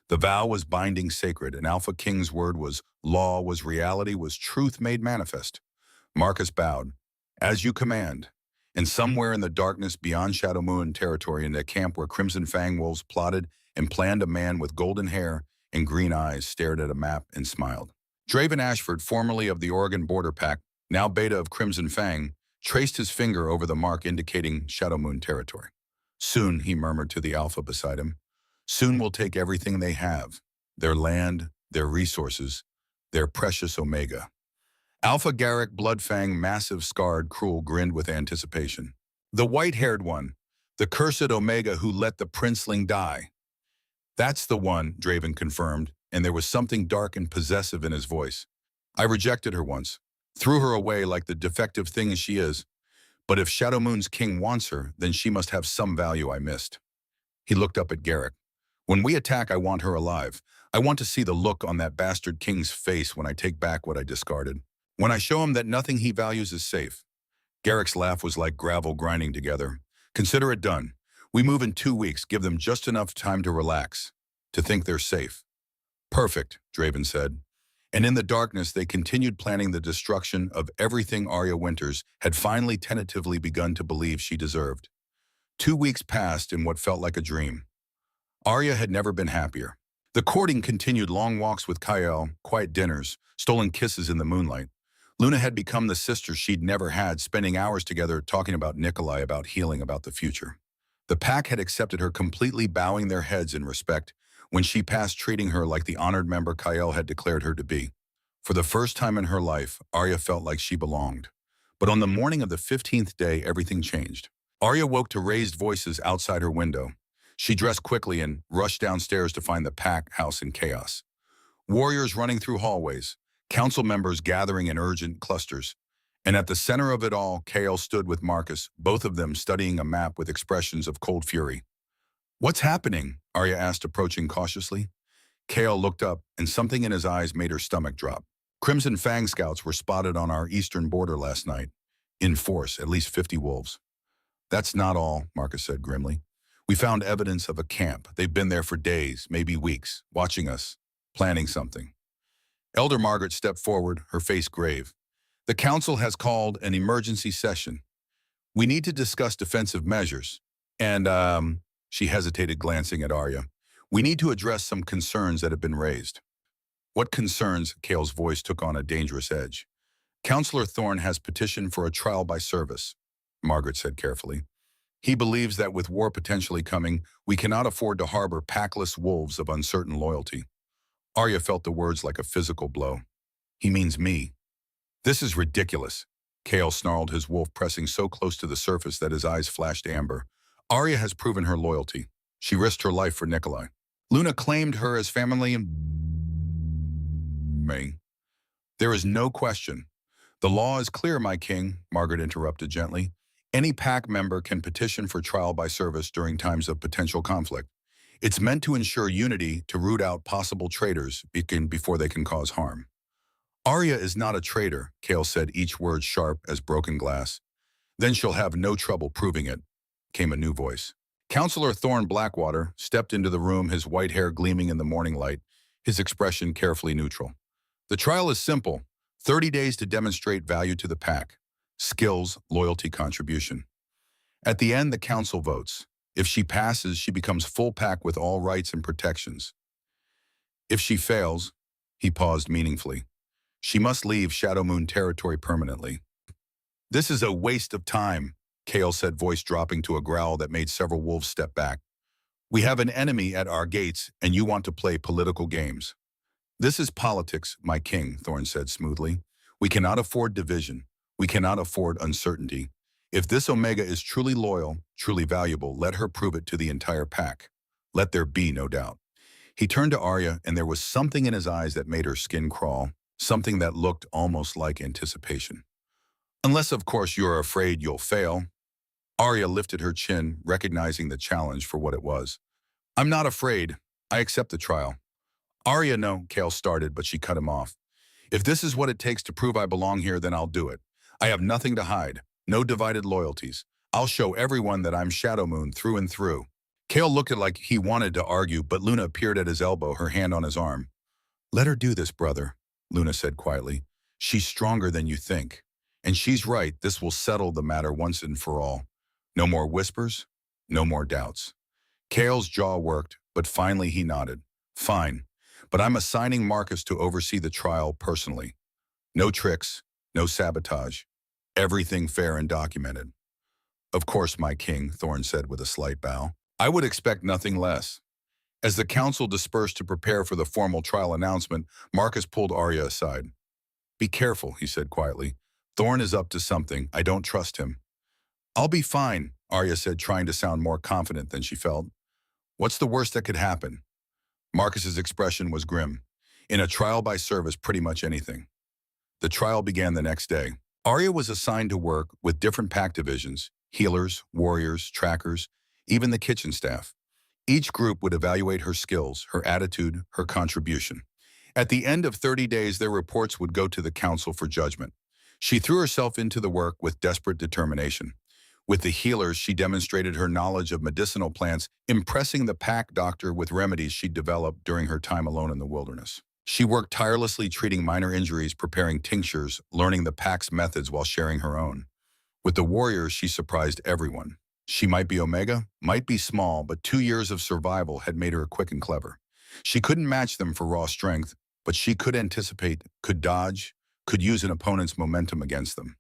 The vow was binding, sacred, and Alpha King's word was law, was reality, was truth made manifest. Marcus bowed. As you command. And somewhere in the darkness beyond Shadow Moon territory, in a camp where Crimson Fang wolves plotted and planned, a man with golden hair and green eyes stared at a map and smiled. Draven Ashford, formerly of the Oregon Border Pack, now Beta of Crimson Fang, traced his finger over the mark indicating Shadow Moon territory. Soon, he murmured to the Alpha beside him, soon we'll take everything they have, their land, their resources, their precious Omega. Alpha Garrick, Bloodfang, massive, scarred, cruel, grinned with anticipation. The white-haired one, the cursed Omega who let the princeling die. That's the one, Draven confirmed, and there was something dark and possessive in his voice. I rejected her once, threw her away like the defective thing she is. But if Shadow Moon's king wants her, then she must have some value I missed. He looked up at Garrick. When we attack, I want her alive. I want to see the look on that bastard king's face when I take back what I discarded. When I show him that nothing he values is safe. Garrick's laugh was like gravel grinding together. Consider it done. We move in 2 weeks, give them just enough time to relax, to think they're safe. Perfect, Draven said. And in the darkness, they continued planning the destruction of everything Arya Winters had finally tentatively begun to believe she deserved. 2 weeks passed in what felt like a dream. Arya had never been happier. The courting continued, long walks with Kyle, quiet dinners, stolen kisses in the moonlight. Luna had become the sister she'd never had, spending hours together talking about Nikolai, about healing, about the future. The pack had accepted her completely, bowing their heads in respect when she passed, treating her like the honored member Kyle had declared her to be. For the first time in her life, Arya felt like she belonged. But on the morning of the 15th day, everything changed. Arya woke to raised voices outside her window. She dressed quickly and rushed downstairs to find the pack house in chaos. Warriors running through hallways, council members gathering in urgent clusters. And at the center of it all, Kale stood with Marcus, both of them studying a map with expressions of cold fury. "What's happening?" Arya asked, approaching cautiously. Kale looked up, and something in his eyes made her stomach drop. "Crimson Fang scouts were spotted on our eastern border last night. In force, at least 50 wolves." "That's not all," Marcus said grimly. "We found evidence of a camp. They've been there for days, maybe weeks, watching us, planning something." Elder Margaret stepped forward, her face grave. "The council has called an emergency session. We need to discuss defensive measures. And, she hesitated, glancing at Arya. "We need to address some concerns that have been raised." "What concerns?" Kale's voice took on a dangerous edge. "Councillor Thorne has petitioned for a trial by service," Margaret said carefully. "He believes that with war potentially coming, we cannot afford to harbor packless wolves of uncertain loyalty." Arya felt the words like a physical blow. "He means me." "This is ridiculous," Kale snarled, his wolf pressing so close to the surface that his eyes flashed amber. "Arya has proven her loyalty. She risked her life for Nikolai. Luna claimed her as family and me. There is no question. The law is clear, my king," Margaret interrupted gently. "Any pack member can petition for trial by service during times of potential conflict. It's meant to ensure unity, to root out possible traitors before they can cause harm." "Arya is not a traitor," Kale said, each word sharp as broken glass. "Then she'll have no trouble proving it," came a new voice. Councillor Thorne Blackwater stepped into the room, his white hair gleaming in the morning light, his expression carefully neutral. "The trial is simple. 30 days to demonstrate value to the pack. Skills, loyalty, contribution. At the end, the council votes. If she passes, she becomes full pack with all rights and protections. If she fails," he paused meaningfully, "she must leave Shadow Moon territory permanently." "This is a waste of time," Kale said, voice dropping to a growl that made several wolves step back. "We have an enemy at our gates, and you want to play political games." "This is politics, my king," Thorne said smoothly. "We cannot afford division. We cannot afford uncertainty. If this Omega is truly loyal, truly valuable, let her prove it to the entire pack. Let there be no doubt." He turned to Arya, and there was something in his eyes that made her skin crawl, something that looked almost like anticipation. "Unless, of course, you're afraid you'll fail." Arya lifted her chin, recognizing the challenge for what it was. "I'm not afraid. I accept the trial." "Arya, no," Kale started, but she cut him off. "If this is what it takes to prove I belong here, then I'll do it. I have nothing to hide. No divided loyalties. I'll show everyone that I'm Shadow Moon through and through." Kale looked at like he wanted to argue, but Luna appeared at his elbow, her hand on his arm. "Let her do this, brother," Luna said quietly. "She's stronger than you think. And she's right, this will settle the matter once and for all. No more whispers, no more doubts." Kale's jaw worked, but finally he nodded. "Fine, but I'm assigning Marcus to oversee the trial personally. No tricks, no sabotage. Everything fair and documented." "Of course, my king," Thorne said with a slight bow. "I would expect nothing less." As the council dispersed to prepare for the formal trial announcement, Marcus pulled Arya aside. "Be careful," he said quietly. "Thorne is up to something. I don't trust him." "I'll be fine," Arya said, trying to sound more confident than she felt. "What's the worst that could happen?" Marcus's expression was grim. "In a trial by service, pretty much anything." The trial began the next day. Arya was assigned to work with different pack divisions, healers, warriors, trackers, even the kitchen staff. Each group would evaluate her skills, her attitude, her contribution. At the end of 30 days, their reports would go to the council for judgment. She threw herself into the work with desperate determination. With the healers, she demonstrated her knowledge of medicinal plants, impressing the pack doctor with remedies she'd developed during her time alone in the wilderness. She worked tirelessly treating minor injuries, preparing tinctures, learning the pack's methods while sharing her own. With the warriors, she surprised everyone. She might be Omega, might be small, but 2 years of survival had made her quick and clever. She couldn't match them for raw strength, but she could anticipate, could dodge, could use an opponent's momentum against them.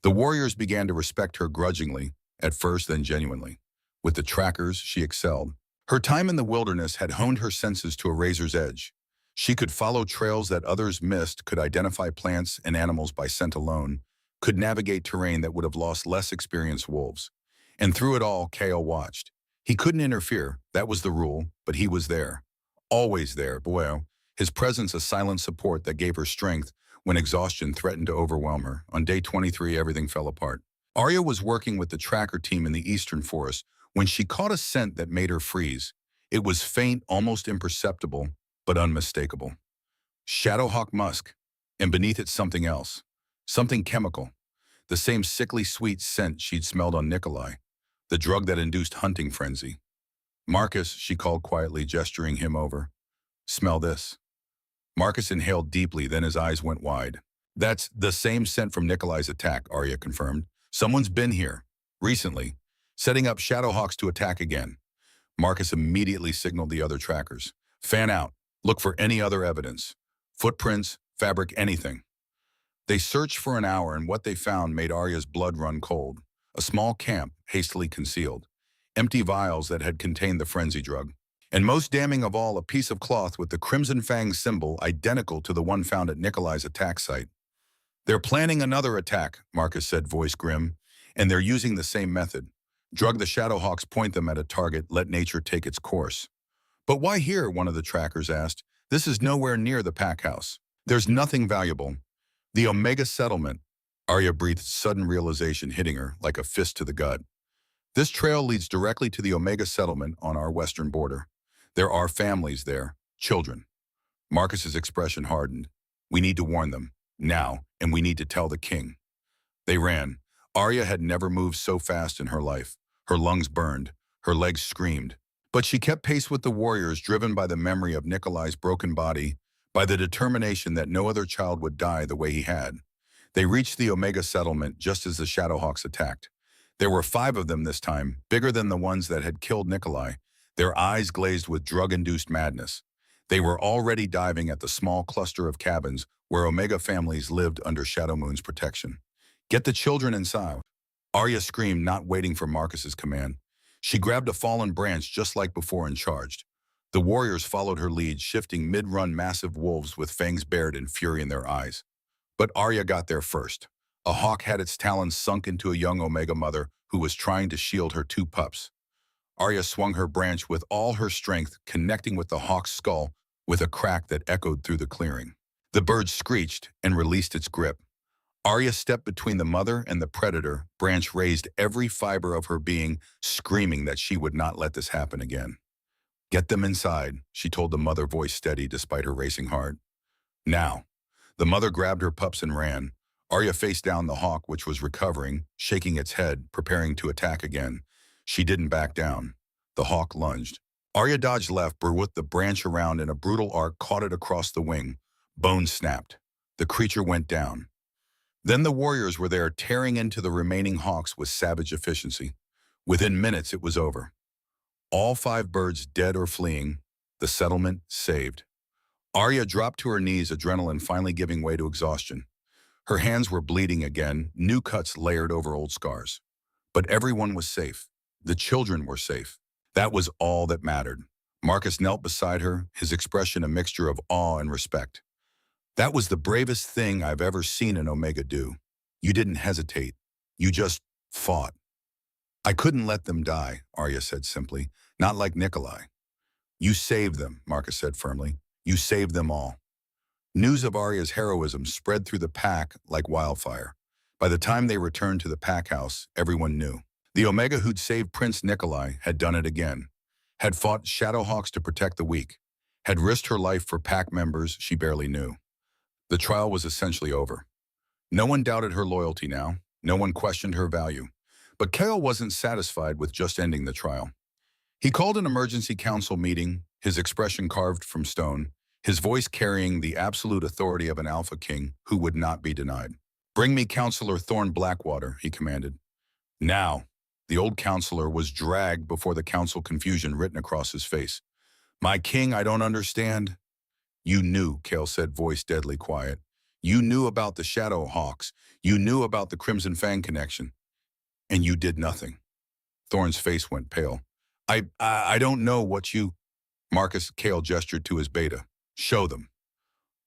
The warriors began to respect her grudgingly, at first then genuinely. With the trackers, she excelled. Her time in the wilderness had honed her senses to a razor's edge. She could follow trails that others missed, could identify plants and animals by scent alone, could navigate terrain that would have lost less experienced wolves. And through it all, Kale watched. He couldn't interfere, that was the rule, but he was there. Always there, boy. His presence a silent support that gave her strength when exhaustion threatened to overwhelm her. On day 23, everything fell apart. Arya was working with the tracker team in the eastern forest when she caught a scent that made her freeze. It was faint, almost imperceptible, but unmistakable. Shadowhawk musk, and beneath it something else. Something chemical. The same sickly sweet scent she'd smelled on Nikolai. The drug that induced hunting frenzy. Marcus, she called quietly, gesturing him over. Smell this. Marcus inhaled deeply, then his eyes went wide. That's the same scent from Nikolai's attack, Arya confirmed. Someone's been here, recently, setting up Shadowhawks to attack again. Marcus immediately signaled the other trackers. Fan out. Look for any other evidence. Footprints, fabric, anything. They searched for an hour, and what they found made Arya's blood run cold. A small camp, hastily concealed. Empty vials that had contained the frenzy drug. And most damning of all, a piece of cloth with the Crimson Fang symbol identical to the one found at Nikolai's attack site. They're planning another attack, Marcus said, voice grim, and they're using the same method. Drug the Shadowhawks, point them at a target, let nature take its course. But why here, one of the trackers asked. This is nowhere near the pack house. There's nothing valuable. The Omega settlement. Arya breathed, sudden realization hitting her like a fist to the gut. This trail leads directly to the Omega settlement on our western border. There are families there, children. Marcus's expression hardened. We need to warn them, now, and we need to tell the king. They ran. Arya had never moved so fast in her life. Her lungs burned, her legs screamed. But she kept pace with the warriors, driven by the memory of Nikolai's broken body, by the determination that no other child would die the way he had. They reached the Omega settlement just as the Shadowhawks attacked. There were 5 of them this time, bigger than the ones that had killed Nikolai, their eyes glazed with drug-induced madness. They were already diving at the small cluster of cabins where Omega families lived under Shadow Moon's protection. Get the children inside. Arya screamed, not waiting for Marcus's command. She grabbed a fallen branch just like before and charged. The warriors followed her lead, shifting mid-run massive wolves with fangs bared and fury in their eyes. But Arya got there first. A hawk had its talons sunk into a young Omega mother who was trying to shield her 2 pups. Arya swung her branch with all her strength, connecting with the hawk's skull with a crack that echoed through the clearing. The bird screeched and released its grip. Arya stepped between the mother and the predator, branch raised, every fiber of her being screaming that she would not let this happen again. Get them inside, she told the mother, voice steady despite her racing heart. Now. The mother grabbed her pups and ran. Arya faced down the hawk, which was recovering, shaking its head, preparing to attack again. She didn't back down. The hawk lunged. Arya dodged left, whipped the branch around in a brutal arc, caught it across the wing. Bones snapped. The creature went down. Then the warriors were there, tearing into the remaining hawks with savage efficiency. Within minutes, it was over. All 5 birds dead or fleeing, the settlement saved. Arya dropped to her knees, adrenaline finally giving way to exhaustion. Her hands were bleeding again, new cuts layered over old scars. But everyone was safe. The children were safe. That was all that mattered. Marcus knelt beside her, his expression a mixture of awe and respect. That was the bravest thing I've ever seen an Omega do. You didn't hesitate. You just fought. I couldn't let them die, Arya said simply, not like Nikolai. You saved them, Marcus said firmly. You saved them all. News of Arya's heroism spread through the pack like wildfire. By the time they returned to the pack house, everyone knew. The Omega who'd saved Prince Nikolai had done it again, had fought Shadowhawks to protect the weak, had risked her life for pack members she barely knew. The trial was essentially over. No one doubted her loyalty now. No one questioned her value. But Kale wasn't satisfied with just ending the trial. He called an emergency council meeting, his expression carved from stone, his voice carrying the absolute authority of an Alpha King who would not be denied. Bring me Counselor Thorn Blackwater, he commanded. Now, the old counselor was dragged before the council, confusion written across his face. My king, I don't understand. You knew, Kale said, voice deadly quiet. You knew about the Shadowhawks. You knew about the Crimson Fang connection. And you did nothing. Thorn's face went pale. I don't know what you... Marcus, Kale gestured to his beta. Show them.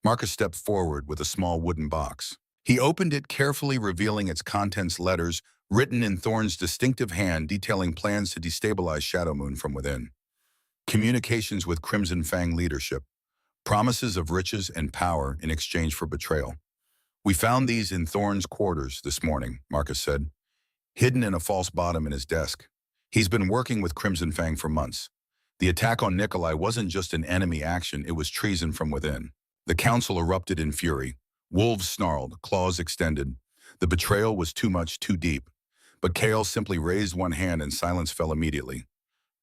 Marcus stepped forward with a small wooden box. He opened it carefully, revealing its contents: letters written in Thorn's distinctive hand detailing plans to destabilize Shadow Moon from within. Communications with Crimson Fang leadership. Promises of riches and power in exchange for betrayal. "We found these in Thorn's quarters this morning," Marcus said, hidden in a false bottom in his desk. "He's been working with Crimson Fang for months. The attack on Nikolai wasn't just an enemy action, it was treason from within." The council erupted in fury. Wolves snarled, claws extended. The betrayal was too much, too deep. But Kale simply raised one hand and silence fell immediately.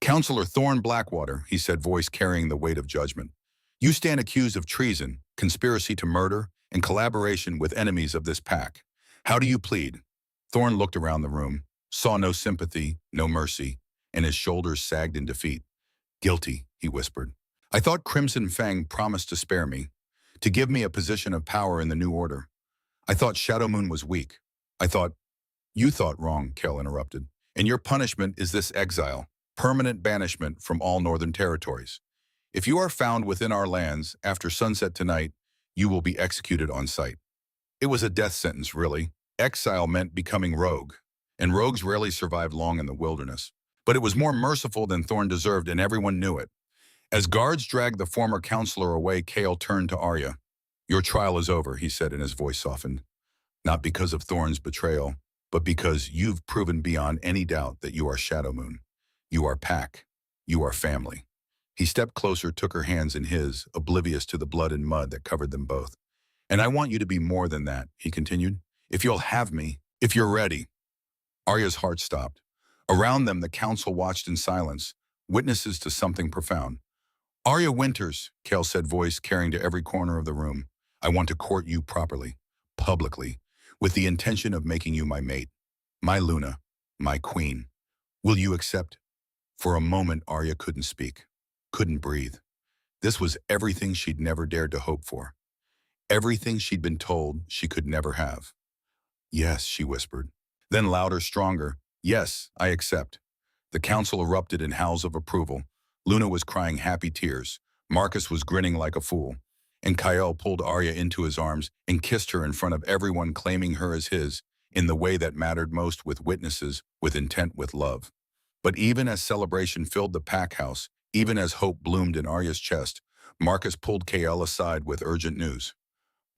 "Counselor Thorn Blackwater," he said, voice carrying the weight of judgment. "You stand accused of treason, conspiracy to murder, and collaboration with enemies of this pack. How do you plead?" Thorn looked around the room, saw no sympathy, no mercy, and his shoulders sagged in defeat. "Guilty," he whispered. "I thought Crimson Fang promised to spare me, to give me a position of power in the New Order. I thought Shadow Moon was weak. I thought—" "You thought wrong," Kel interrupted. "And your punishment is this exile, permanent banishment from all northern territories. If you are found within our lands after sunset tonight, you will be executed on sight." It was a death sentence, really. Exile meant becoming rogue, and rogues rarely survived long in the wilderness. But it was more merciful than Thorn deserved, and everyone knew it. As guards dragged the former counselor away, Kale turned to Arya. "Your trial is over," he said, and his voice softened. "Not because of Thorn's betrayal, but because you've proven beyond any doubt that you are Shadow Moon. You are pack. You are family." He stepped closer, took her hands in his, oblivious to the blood and mud that covered them both. "And I want you to be more than that," he continued. "If you'll have me, if you're ready." Arya's heart stopped. Around them, the council watched in silence, witnesses to something profound. "Arya Winters," Kale said, voice carrying to every corner of the room, "I want to court you properly, publicly, with the intention of making you my mate, my Luna, my queen. Will you accept?" For a moment, Arya couldn't speak, couldn't breathe. This was everything she'd never dared to hope for. Everything she'd been told she could never have. "Yes," she whispered. Then louder, stronger, "Yes, I accept." The council erupted in howls of approval. Luna was crying happy tears. Marcus was grinning like a fool. And Kyle pulled Arya into his arms and kissed her in front of everyone, claiming her as his, in the way that mattered most, with witnesses, with intent, with love. But even as celebration filled the pack house, even as hope bloomed in Arya's chest, Marcus pulled Kale aside with urgent news.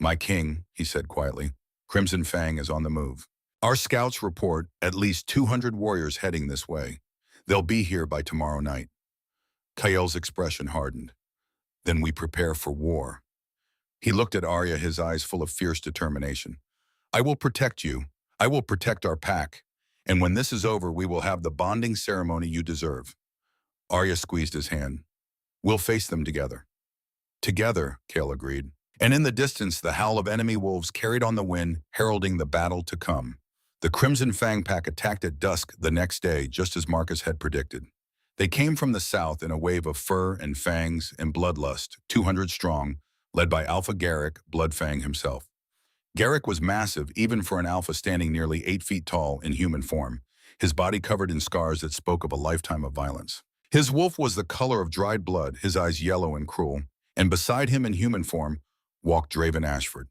"My king," he said quietly, "Crimson Fang is on the move. Our scouts report at least 200 warriors heading this way. They'll be here by tomorrow night." Kael's expression hardened. "Then we prepare for war." He looked at Arya, his eyes full of fierce determination. "I will protect you. I will protect our pack. And when this is over, we will have the bonding ceremony you deserve." Arya squeezed his hand. "We'll face them together." "Together," Kale agreed. And in the distance, the howl of enemy wolves carried on the wind, heralding the battle to come. The Crimson Fang pack attacked at dusk the next day, just as Marcus had predicted. They came from the south in a wave of fur and fangs and bloodlust, 200 strong, led by Alpha Garrick, Bloodfang himself. Garrick was massive, even for an alpha, standing nearly 8 feet tall in human form, his body covered in scars that spoke of a lifetime of violence. His wolf was the color of dried blood, his eyes yellow and cruel, and beside him in human form walked Draven Ashford.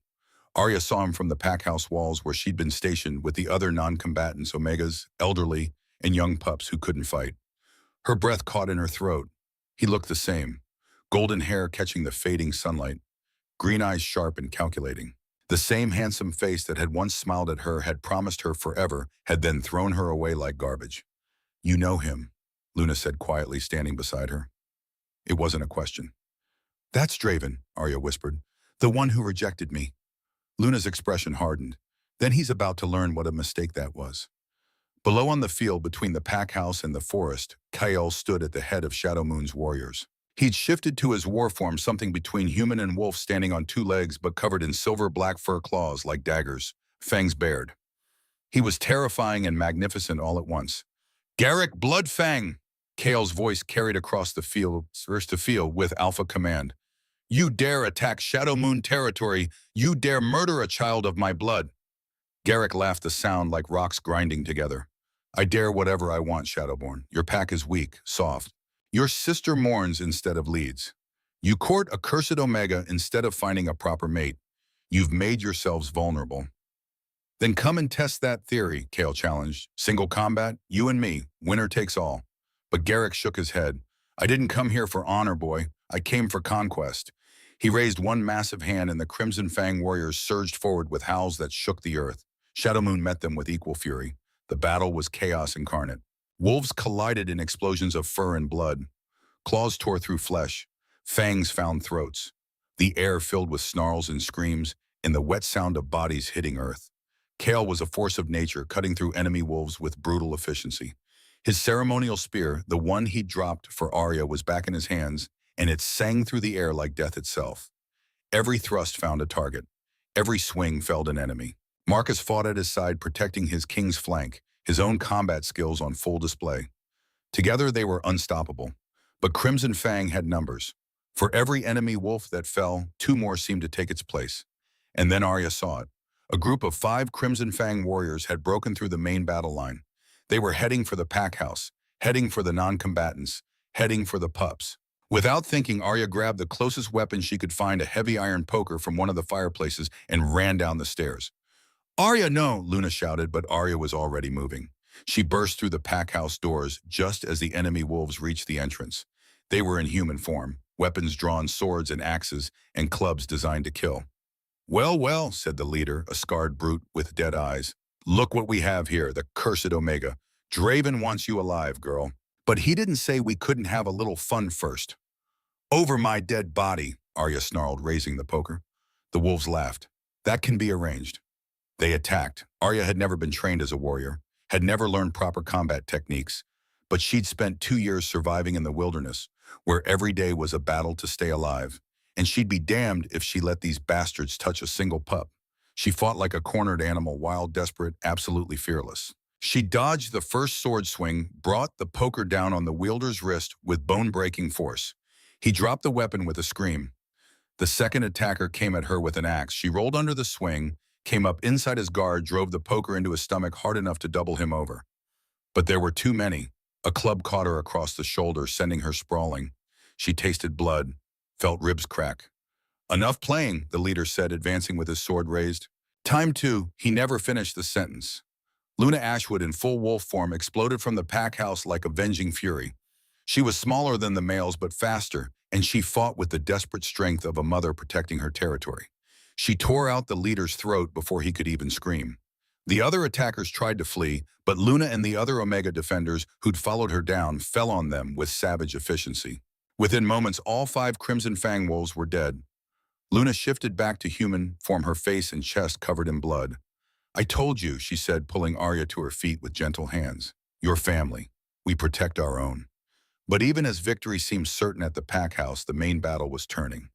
Arya saw him from the pack house walls where she'd been stationed with the other non-combatants, Omegas, elderly, and young pups who couldn't fight. Her breath caught in her throat. He looked the same, golden hair catching the fading sunlight, green eyes sharp and calculating. The same handsome face that had once smiled at her, had promised her forever, had then thrown her away like garbage. "You know him," Luna said quietly, standing beside her. It wasn't a question. "That's Draven," Arya whispered. "The one who rejected me." Luna's expression hardened. Then he's about to learn what a mistake that was. Below on the field between the pack house and the forest, Kyle stood at the head of Shadow Moon's warriors. He'd shifted to his war form, something between human and wolf, standing on 2 legs but covered in silver-black fur claws like daggers, fangs bared. He was terrifying and magnificent all at once. "Garrick Bloodfang!" Kale's voice carried across the field, first to field with alpha command. "You dare attack Shadow Moon territory! You dare murder a child of my blood!" Garrick laughed, a sound like rocks grinding together. "I dare whatever I want, Shadowborn. Your pack is weak, soft. Your sister mourns instead of leads. You court a cursed Omega instead of finding a proper mate. You've made yourselves vulnerable. Then come and test that theory, Kale challenged. Single combat, you and me, winner takes all. But Garrick shook his head. I didn't come here for honor, boy. I came for conquest. He raised one massive hand and the Crimson Fang warriors surged forward with howls that shook the earth. Shadow Moon met them with equal fury. The battle was chaos incarnate. Wolves collided in explosions of fur and blood. Claws tore through flesh. Fangs found throats. The air filled with snarls and screams, and the wet sound of bodies hitting earth. Kale was a force of nature, cutting through enemy wolves with brutal efficiency. His ceremonial spear, the one he'd dropped for Arya, was back in his hands, and it sang through the air like death itself. Every thrust found a target. Every swing felled an enemy. Marcus fought at his side, protecting his king's flank, his own combat skills on full display. Together they were unstoppable. But Crimson Fang had numbers. For every enemy wolf that fell, two more seemed to take its place. And then Arya saw it. A group of 5 Crimson Fang warriors had broken through the main battle line. They were heading for the pack house, heading for the non-combatants, heading for the pups. Without thinking, Arya grabbed the closest weapon she could find, a heavy iron poker from one of the fireplaces, and ran down the stairs. Arya, no, Luna shouted, but Arya was already moving. She burst through the pack house doors just as the enemy wolves reached the entrance. They were in human form, weapons drawn, swords and axes, and clubs designed to kill. Well, well, said the leader, a scarred brute with dead eyes. Look what we have here, the cursed Omega. Draven wants you alive, girl. But he didn't say we couldn't have a little fun first. Over my dead body, Arya snarled, raising the poker. The wolves laughed. That can be arranged. They attacked. Arya had never been trained as a warrior, had never learned proper combat techniques, but she'd spent 2 years surviving in the wilderness, where every day was a battle to stay alive. And she'd be damned if she let these bastards touch a single pup. She fought like a cornered animal, wild, desperate, absolutely fearless. She dodged the first sword swing, brought the poker down on the wielder's wrist with bone-breaking force. He dropped the weapon with a scream. The second attacker came at her with an axe. She rolled under the swing, came up inside his guard, drove the poker into his stomach hard enough to double him over. But there were too many. A club caught her across the shoulder, sending her sprawling. She tasted blood, felt ribs crack. Enough playing, the leader said, advancing with his sword raised. Time to, he never finished the sentence. Luna Ashwood, in full wolf form, exploded from the pack house like avenging fury. She was smaller than the males, but faster, and she fought with the desperate strength of a mother protecting her territory. She tore out the leader's throat before he could even scream. The other attackers tried to flee, but Luna and the other Omega defenders who'd followed her down fell on them with savage efficiency. Within moments, all 5 Crimson Fang wolves were dead. Luna shifted back to human form, her face and chest covered in blood. I told you, she said, pulling Arya to her feet with gentle hands. Your family. We protect our own. But even as victory seemed certain at the pack house, the main battle was turning.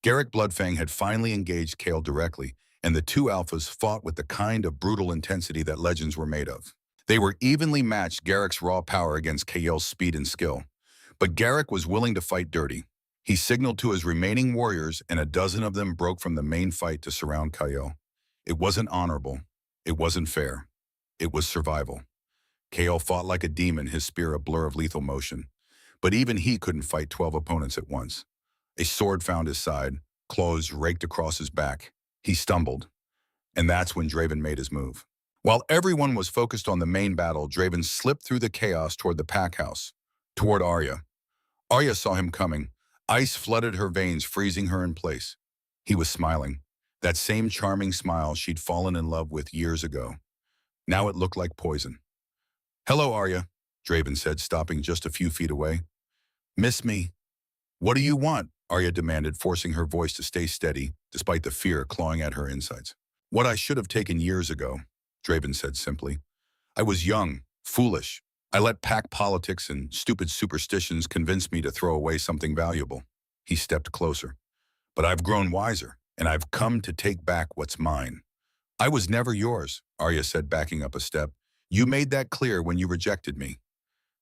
Garrick Bloodfang had finally engaged Kale directly, and the 2 alphas fought with the kind of brutal intensity that legends were made of. They were evenly matched, Garrick's raw power against Kale's speed and skill. But Garrick was willing to fight dirty. He signaled to his remaining warriors, and a dozen of them broke from the main fight to surround Kale. It wasn't honorable. It wasn't fair. It was survival. Kale fought like a demon, his spear a blur of lethal motion. But even he couldn't fight 12 opponents at once. A sword found his side, claws raked across his back. He stumbled. And that's when Draven made his move. While everyone was focused on the main battle, Draven slipped through the chaos toward the pack house, toward Arya. Arya saw him coming. Ice flooded her veins, freezing her in place. He was smiling. That same charming smile she'd fallen in love with years ago. Now it looked like poison. Hello, Arya, Draven said, stopping just a few feet away. Miss me? What do you want? Arya demanded, forcing her voice to stay steady, despite the fear clawing at her insides. What I should have taken years ago, Draven said simply. I was young, foolish. I let pack politics and stupid superstitions convince me to throw away something valuable. He stepped closer. But I've grown wiser, and I've come to take back what's mine. I was never yours, Arya said, backing up a step. You made that clear when you rejected me.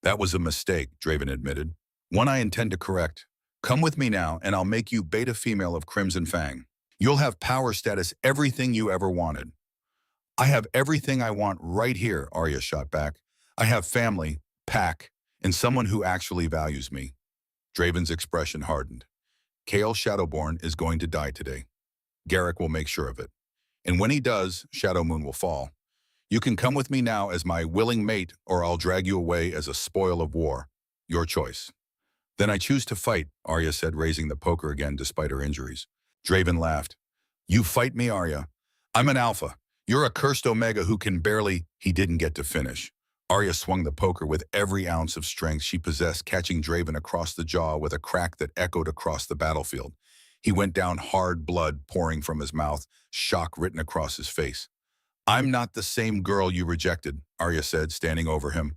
That was a mistake, Draven admitted. One I intend to correct. Come with me now, and I'll make you beta female of Crimson Fang. You'll have power status, everything you ever wanted. I have everything I want right here, Arya shot back. I have family, pack, and someone who actually values me. Draven's expression hardened. Kale Shadowborn is going to die today. Garrick will make sure of it. And when he does, Shadow Moon will fall. You can come with me now as my willing mate, or I'll drag you away as a spoil of war. Your choice. Then I choose to fight, Arya said, raising the poker again despite her injuries. Draven laughed. You fight me, Arya. I'm an alpha. You're a cursed Omega who can barely— He didn't get to finish. Arya swung the poker with every ounce of strength she possessed, catching Draven across the jaw with a crack that echoed across the battlefield. He went down hard, blood pouring from his mouth, shock written across his face. I'm not the same girl you rejected, Arya said, standing over him.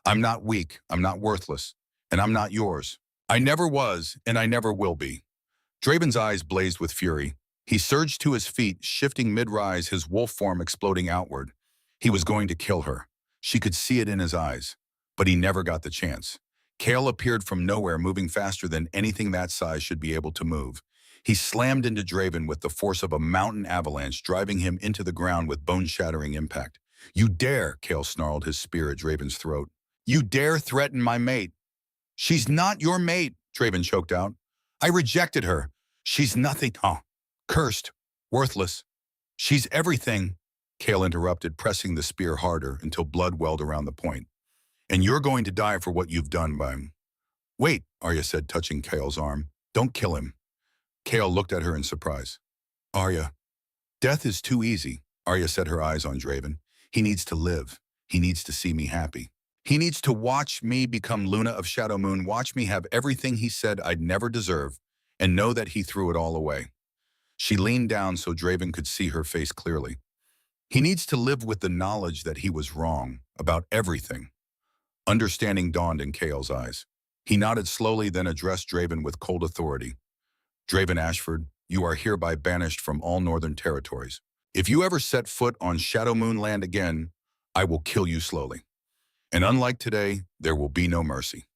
I'm not weak, I'm not worthless, and I'm not yours. I never was, and I never will be. Draven's eyes blazed with fury. He surged to his feet, shifting mid-rise, his wolf form exploding outward. He was going to kill her. She could see it in his eyes, but he never got the chance. Kale appeared from nowhere, moving faster than anything that size should be able to move. He slammed into Draven with the force of a mountain avalanche, driving him into the ground with bone-shattering impact. You dare, Kale snarled his spear at Draven's throat. You dare threaten my mate. She's not your mate, Draven choked out. I rejected her. She's nothing. Oh, cursed, worthless. She's everything, Kale interrupted, pressing the spear harder until blood welled around the point. And you're going to die for what you've done by him. Wait, Arya said, touching Kale's arm. Don't kill him. Kale looked at her in surprise. Arya, death is too easy, Arya set her eyes on Draven. He needs to live. He needs to see me happy. He needs to watch me become Luna of Shadow Moon, watch me have everything he said I'd never deserve, and know that he threw it all away. She leaned down so Draven could see her face clearly. He needs to live with the knowledge that he was wrong about everything. Understanding dawned in Kale's eyes. He nodded slowly, then addressed Draven with cold authority. Draven Ashford, you are hereby banished from all northern territories. If you ever set foot on Shadow Moon land again, I will kill you slowly. And unlike today, there will be no mercy.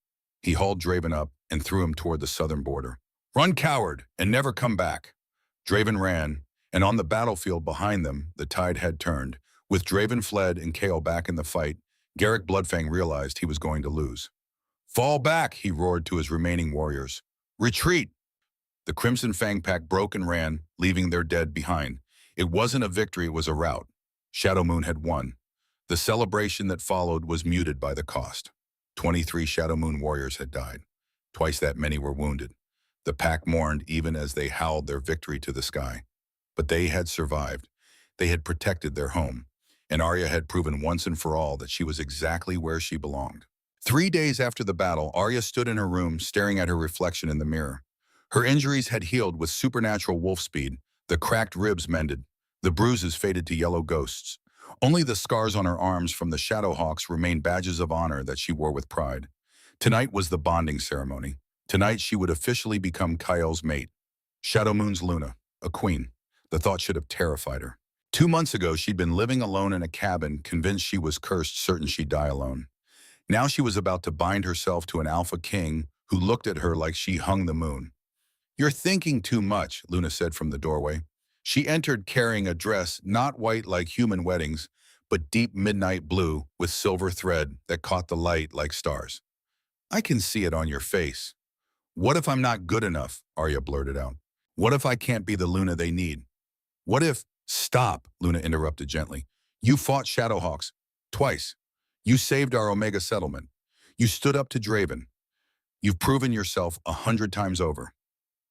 He hauled Draven up and threw him toward the southern border. Run, coward, and never come back. Draven ran, and on the battlefield behind them, the tide had turned. With Draven fled and Kale back in the fight, Garrick Bloodfang realized he was going to lose. Fall back, he roared to his remaining warriors. Retreat! The Crimson Fang pack broke and ran, leaving their dead behind. It wasn't a victory, it was a rout. Shadow Moon had won. The celebration that followed was muted by the cost. 23 Shadow Moon warriors had died. Twice that many were wounded. The pack mourned even as they howled their victory to the sky. But they had survived. They had protected their home. And Arya had proven once and for all that she was exactly where she belonged. 3 days after the battle, Arya stood in her room, staring at her reflection in the mirror. Her injuries had healed with supernatural wolf speed, the cracked ribs mended, the bruises faded to yellow ghosts. Only the scars on her arms from the Shadowhawks remained badges of honor that she wore with pride. Tonight was the bonding ceremony. Tonight she would officially become Kael's mate. Shadow Moon's Luna, a queen. The thought should have terrified her. 2 months ago, she'd been living alone in a cabin, convinced she was cursed, certain she'd die alone. Now she was about to bind herself to an Alpha King who looked at her like she hung the moon. You're thinking too much, Luna said from the doorway. She entered carrying a dress not white like human weddings, but deep midnight blue with silver thread that caught the light like stars. I can see it on your face. What if I'm not good enough? Arya blurted out. What if I can't be the Luna they need? What if— Stop, Luna interrupted gently. You fought Shadowhawks. Twice. You saved our Omega settlement. You stood up to Draven. You've proven yourself 100 times over.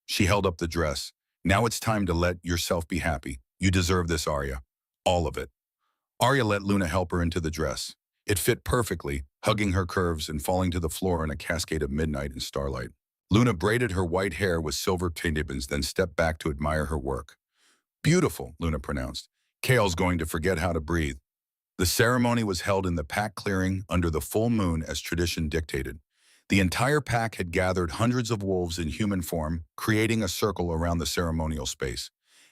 She held up the dress. Now it's time to let yourself be happy. You deserve this, Arya. All of it. Arya let Luna help her into the dress. It fit perfectly, hugging her curves and falling to the floor in a cascade of midnight and starlight. Luna braided her white hair with silver ribbons, then stepped back to admire her work. Beautiful, Luna pronounced. Kale's going to forget how to breathe. The ceremony was held in the pack clearing under the full moon as tradition dictated. The entire pack had gathered hundreds of wolves in human form, creating a circle around the ceremonial space.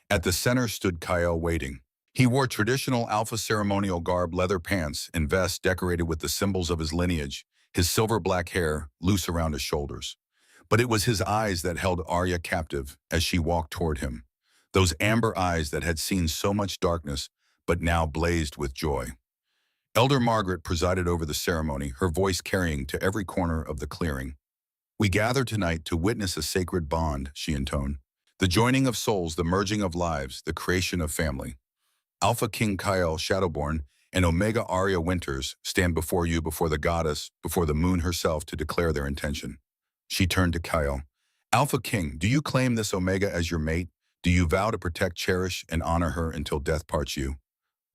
At the center stood Kael waiting. He wore traditional Alpha ceremonial garb, leather pants, and vest decorated with the symbols of his lineage, his silver black hair loose around his shoulders. But it was his eyes that held Arya captive as she walked toward him. Those amber eyes that had seen so much darkness, but now blazed with joy. Elder Margaret presided over the ceremony, her voice carrying to every corner of the clearing. We gather tonight to witness a sacred bond, she intoned. The joining of souls, the merging of lives, the creation of family. Alpha King Kyle Shadowborn and Omega Arya Winters stand before you, before the goddess, before the moon herself to declare their intention. She turned to Kyle. Alpha King, do you claim this Omega as your mate? Do you vow to protect, cherish, and honor her until death parts you?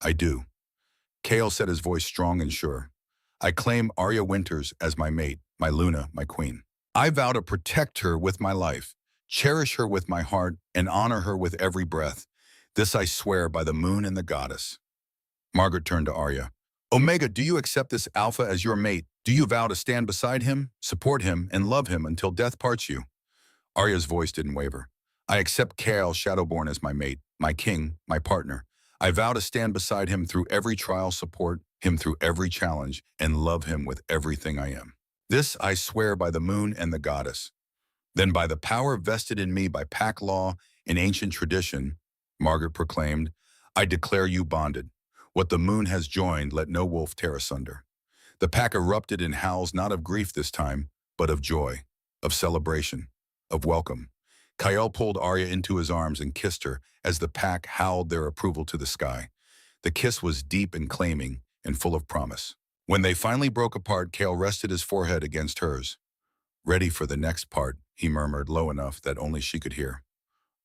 I do. Kale said, his voice strong and sure. I claim Arya Winters as my mate, my Luna, my queen. I vow to protect her with my life, cherish her with my heart, and honor her with every breath. This I swear by the moon and the goddess. Margaret turned to Arya. Omega, do you accept this Alpha as your mate? Do you vow to stand beside him, support him, and love him until death parts you? Arya's voice didn't waver. I accept Kale Shadowborn as my mate, my king, my partner. I vow to stand beside him through every trial, support him through every challenge, and love him with everything I am. This I swear by the moon and the goddess. Then by the power vested in me by pack law and ancient tradition, Margaret proclaimed, I declare you bonded. What the moon has joined, let no wolf tear asunder. The pack erupted in howls not of grief this time, but of joy, of celebration, of welcome. Kyle pulled Arya into his arms and kissed her as the pack howled their approval to the sky. The kiss was deep and claiming and full of promise. When they finally broke apart, Kale rested his forehead against hers. Ready for the next part, he murmured low enough that only she could hear.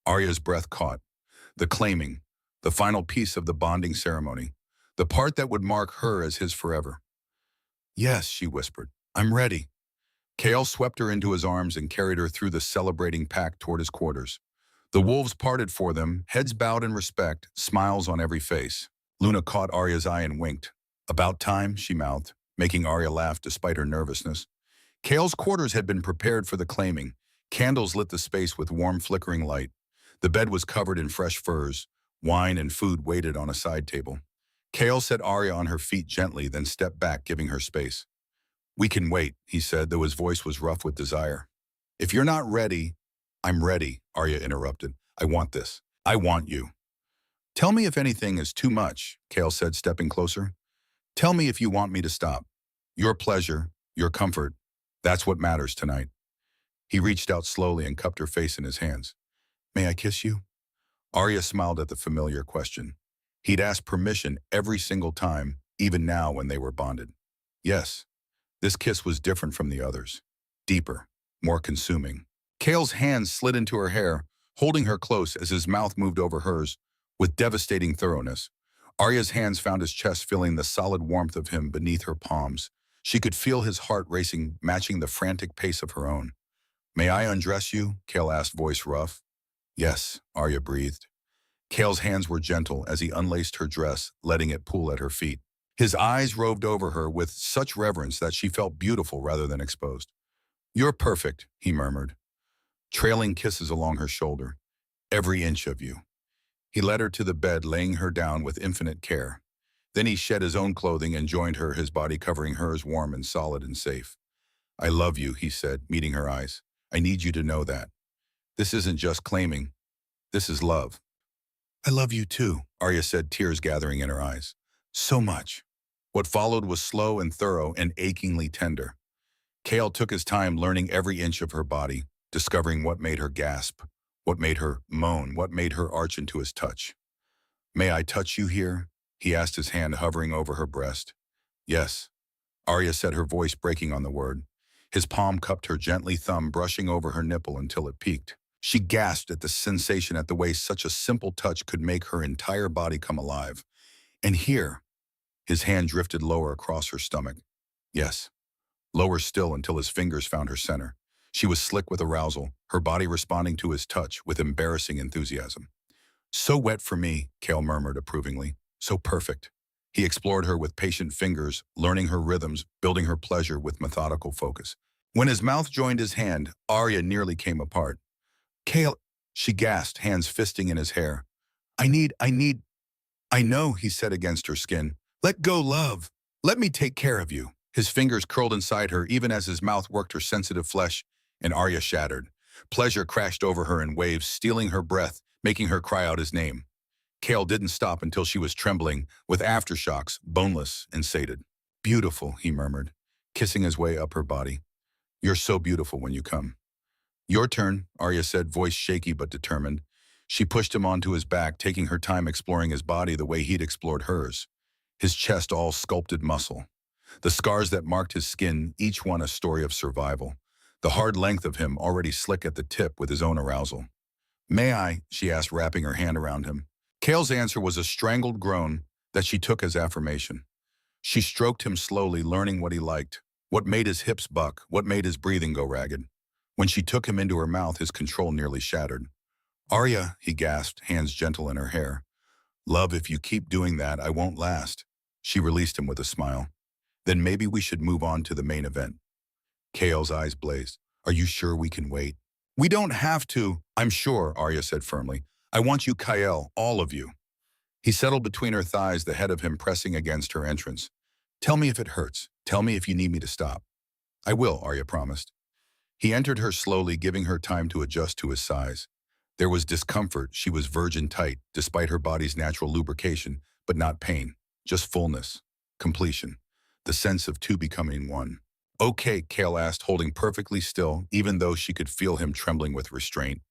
Arya's breath caught. The claiming, the final piece of the bonding ceremony, the part that would mark her as his forever. Yes, she whispered, I'm ready. Kale swept her into his arms and carried her through the celebrating pack toward his quarters. The wolves parted for them, heads bowed in respect, smiles on every face. Luna caught Arya's eye and winked. About time, she mouthed, making Arya laugh despite her nervousness. Kale's quarters had been prepared for the claiming. Candles lit the space with warm flickering light. The bed was covered in fresh furs. Wine and food waited on a side table. Kale set Arya on her feet gently, then stepped back, giving her space. We can wait, he said, though his voice was rough with desire. If you're not ready, I'm ready, Arya interrupted. I want this. I want you. Tell me if anything is too much, Kale said, stepping closer. Tell me if you want me to stop. Your pleasure, your comfort, that's what matters tonight. He reached out slowly and cupped her face in his hands. May I kiss you? Arya smiled at the familiar question. He'd asked permission every single time, even now when they were bonded. Yes. This kiss was different from the others. Deeper, more consuming. Kale's hands slid into her hair, holding her close as his mouth moved over hers with devastating thoroughness. Arya's hands found his chest, feeling the solid warmth of him beneath her palms. She could feel his heart racing, matching the frantic pace of her own. May I undress you? Kale asked, voice rough. Yes, Arya breathed. Kale's hands were gentle as he unlaced her dress, letting it pool at her feet. His eyes roved over her with such reverence that she felt beautiful rather than exposed. You're perfect, he murmured, trailing kisses along her shoulder. Every inch of you. He led her to the bed, laying her down with infinite care. Then he shed his own clothing and joined her, his body covering hers, warm and solid and safe. I love you, he said, meeting her eyes. I need you to know that. This isn't just claiming. This is love. I love you too, Arya said, tears gathering in her eyes. So much. What followed was slow and thorough and achingly tender. Kale took his time, learning every inch of her body, discovering what made her gasp, what made her moan, what made her arch into his touch. May I touch you here? He asked, his hand hovering over her breast. Yes, Arya said, her voice breaking on the word. His palm cupped her gently, thumb brushing over her nipple until it peaked. She gasped at the sensation, at the way such a simple touch could make her entire body come alive. And here, his hand drifted lower across her stomach. Yes, lower still until his fingers found her center. She was slick with arousal, her body responding to his touch with embarrassing enthusiasm. So wet for me, Kale murmured approvingly. So perfect. He explored her with patient fingers, learning her rhythms, building her pleasure with methodical focus. When his mouth joined his hand, Arya nearly came apart. Kale, she gasped, hands fisting in his hair. I know, he said against her skin. Let go, love. Let me take care of you. His fingers curled inside her even as his mouth worked her sensitive flesh, and Arya shattered. Pleasure crashed over her in waves, stealing her breath, making her cry out his name. Kale didn't stop until she was trembling, with aftershocks, boneless and sated. Beautiful, he murmured, kissing his way up her body. You're so beautiful when you come. Your turn, Arya said, voice shaky but determined. She pushed him onto his back, taking her time exploring his body the way he'd explored hers. His chest all sculpted muscle. The scars that marked his skin, each one a story of survival. The hard length of him already slick at the tip with his own arousal. "May I?" she asked, wrapping her hand around him. Kale's answer was a strangled groan that she took as affirmation. She stroked him slowly, learning what he liked, what made his hips buck, what made his breathing go ragged. When she took him into her mouth, his control nearly shattered. "Arya," he gasped, hands gentle in her hair. "Love, if you keep doing that, I won't last." She released him with a smile. "Then maybe we should move on to the main event." Kale's eyes blazed. "Are you sure we can wait?" "We don't have to." "I'm sure," Arya said firmly. "I want you, Kyle, all of you." He settled between her thighs, the head of him pressing against her entrance. "Tell me if it hurts. Tell me if you need me to stop." "I will," Arya promised. He entered her slowly, giving her time to adjust to his size. There was discomfort. She was virgin tight, despite her body's natural lubrication, but not pain. Just fullness. Completion. The sense of two becoming one. "Okay," Kale asked, holding perfectly still, even though she could feel him trembling with restraint.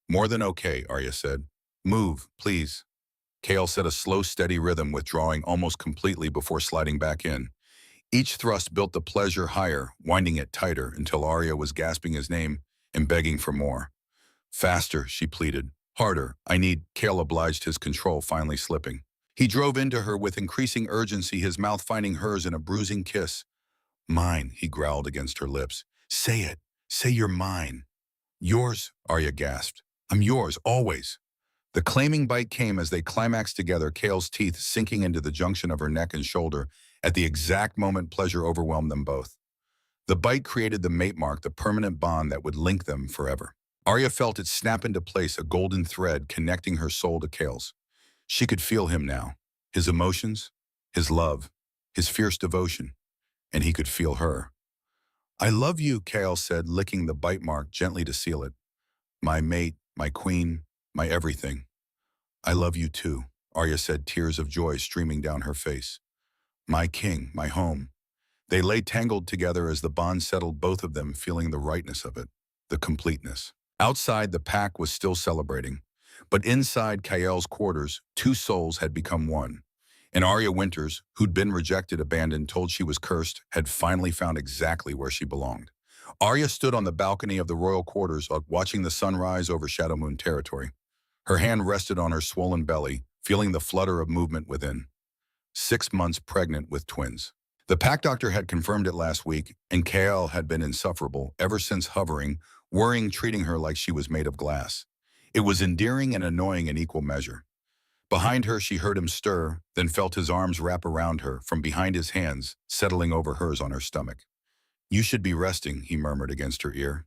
"More than okay," Arya said. "Move, please." Kale set a slow, steady rhythm, withdrawing almost completely before sliding back in. Each thrust built the pleasure higher, winding it tighter until Arya was gasping his name and begging for more. "Faster," she pleaded. "Harder. I need—" Kale obliged, his control finally slipping. He drove into her with increasing urgency, his mouth finding hers in a bruising kiss. "Mine," he growled against her lips. "Say it. Say you're mine." "Yours," Arya gasped. "I'm yours, always." The claiming bite came as they climaxed together, Kale's teeth sinking into the junction of her neck and shoulder. At the exact moment pleasure overwhelmed them both. The bite created the mate mark, the permanent bond that would link them forever. Arya felt it snap into place, a golden thread connecting her soul to Kale's. She could feel him now, his emotions, his love, his fierce devotion, and he could feel her. "I love you," Kale said, licking the bite mark gently to seal it. "My mate, my queen, my everything." "I love you too," Arya said, tears of joy streaming down her face. "My king, my home." They lay tangled together as the bond settled, both of them feeling the rightness of it, the completeness. Outside, the pack was still celebrating. But inside Kael's quarters, two souls had become one. And Arya Winters, who'd been rejected, abandoned, told she was cursed, had finally found exactly where she belonged. Arya stood on the balcony of the royal quarters, watching the sun rise over Shadowmoon territory. Her hand rested on her swollen belly, feeling the flutter of movement within. 6 months pregnant with twins. The pack doctor had confirmed it last week, and Kael had been insufferable ever since, hovering, worrying, treating her like she was made of glass. It was endearing and annoying in equal measure. Behind her, she heard him stir, then felt his arms wrap around her from behind his hands, settling over hers on her stomach. "You should be resting," he murmured against her ear.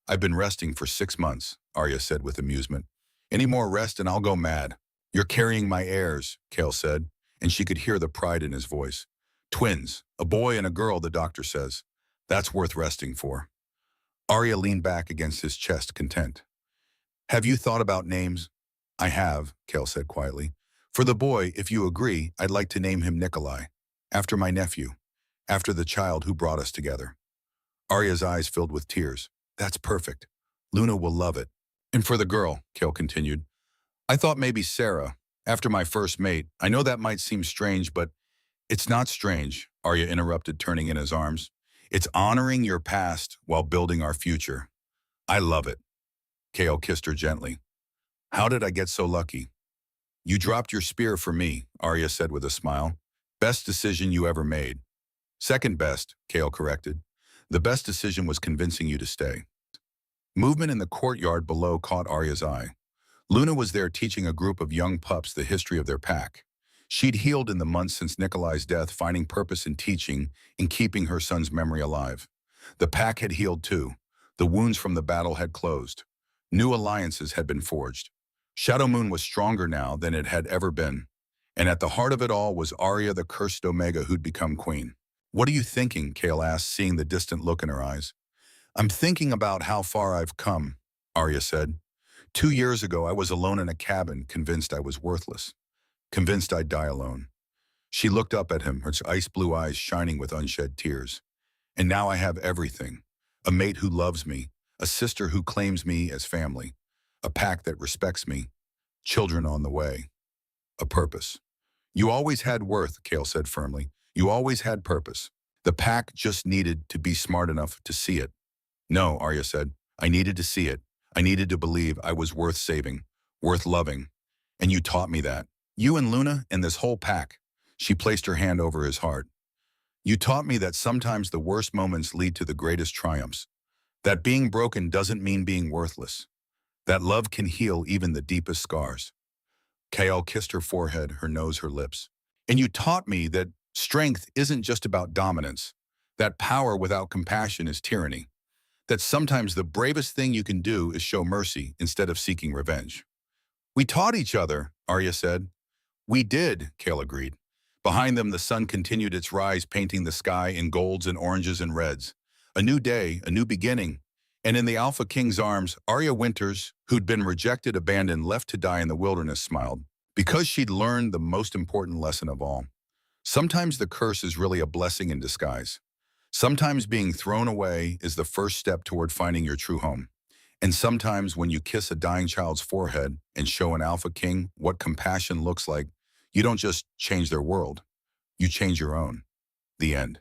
"I've been resting for 6 months, Arya said with amusement. "Any more rest and I'll go mad." "You're carrying my heirs," Kale said, and she could hear the pride in his voice. "Twins, a boy and a girl, the doctor says. That's worth resting for." Arya leaned back against his chest, content. "Have you thought about names?" "I have," Kale said quietly. "For the boy, if you agree, I'd like to name him Nikolai, after my nephew, after the child who brought us together." Arya's eyes filled with tears. "That's perfect. Luna will love it." "And for the girl," Kale continued, "I thought maybe Sarah, after my first mate. I know that might seem strange, but—" "It's not strange," Arya interrupted, turning in his arms. "It's honoring your past while building our future. I love it." Kale kissed her gently. "How did I get so lucky?" "You dropped your spear for me," Arya said with a smile. "Best decision you ever made." "Second best," Kale corrected. "The best decision was convincing you to stay." Movement in the courtyard below caught Arya's eye. Luna was there teaching a group of young pups the history of their pack. She'd healed in the months since Nikolai's death, finding purpose in teaching and keeping her son's memory alive. The pack had healed too. The wounds from the battle had closed. New alliances had been forged. Shadowmoon was stronger now than it had ever been. And at the heart of it all was Arya, the cursed Omega who'd become queen. "What are you thinking?" Kale asked, seeing the distant look in her eyes. "I'm thinking about how far I've come," Arya said. 2 years ago, I was alone in a cabin, convinced I was worthless. Convinced I'd die alone. She looked up at him, her ice-blue eyes shining with unshed tears. "And now I have everything. A mate who loves me, a sister who claims me as family, a pack that respects me, children on the way, a purpose. You always had worth, Kale said firmly. You always had purpose. The pack just needed to be smart enough to see it. No, Arya said. I needed to see it. I needed to believe I was worth saving, worth loving. And you taught me that. You and Luna and this whole pack. She placed her hand over his heart. You taught me that sometimes the worst moments lead to the greatest triumphs. That being broken doesn't mean being worthless. That love can heal even the deepest scars. Kale kissed her forehead, her nose, her lips. And you taught me that strength isn't just about dominance. That power without compassion is tyranny. That sometimes the bravest thing you can do is show mercy instead of seeking revenge. We taught each other, Arya said. We did, Kale agreed. Behind them, the sun continued its rise, painting the sky in golds and oranges and reds. A new day, a new beginning. And in the Alpha King's arms, Arya Winters, who'd been rejected, abandoned, left to die in the wilderness, smiled. Because she'd learned the most important lesson of all. Sometimes the curse is really a blessing in disguise. Sometimes being thrown away is the first step toward finding your true home. And sometimes when you kiss a dying child's forehead and show an Alpha King what compassion looks like, you don't just change their world, you change your own. The end.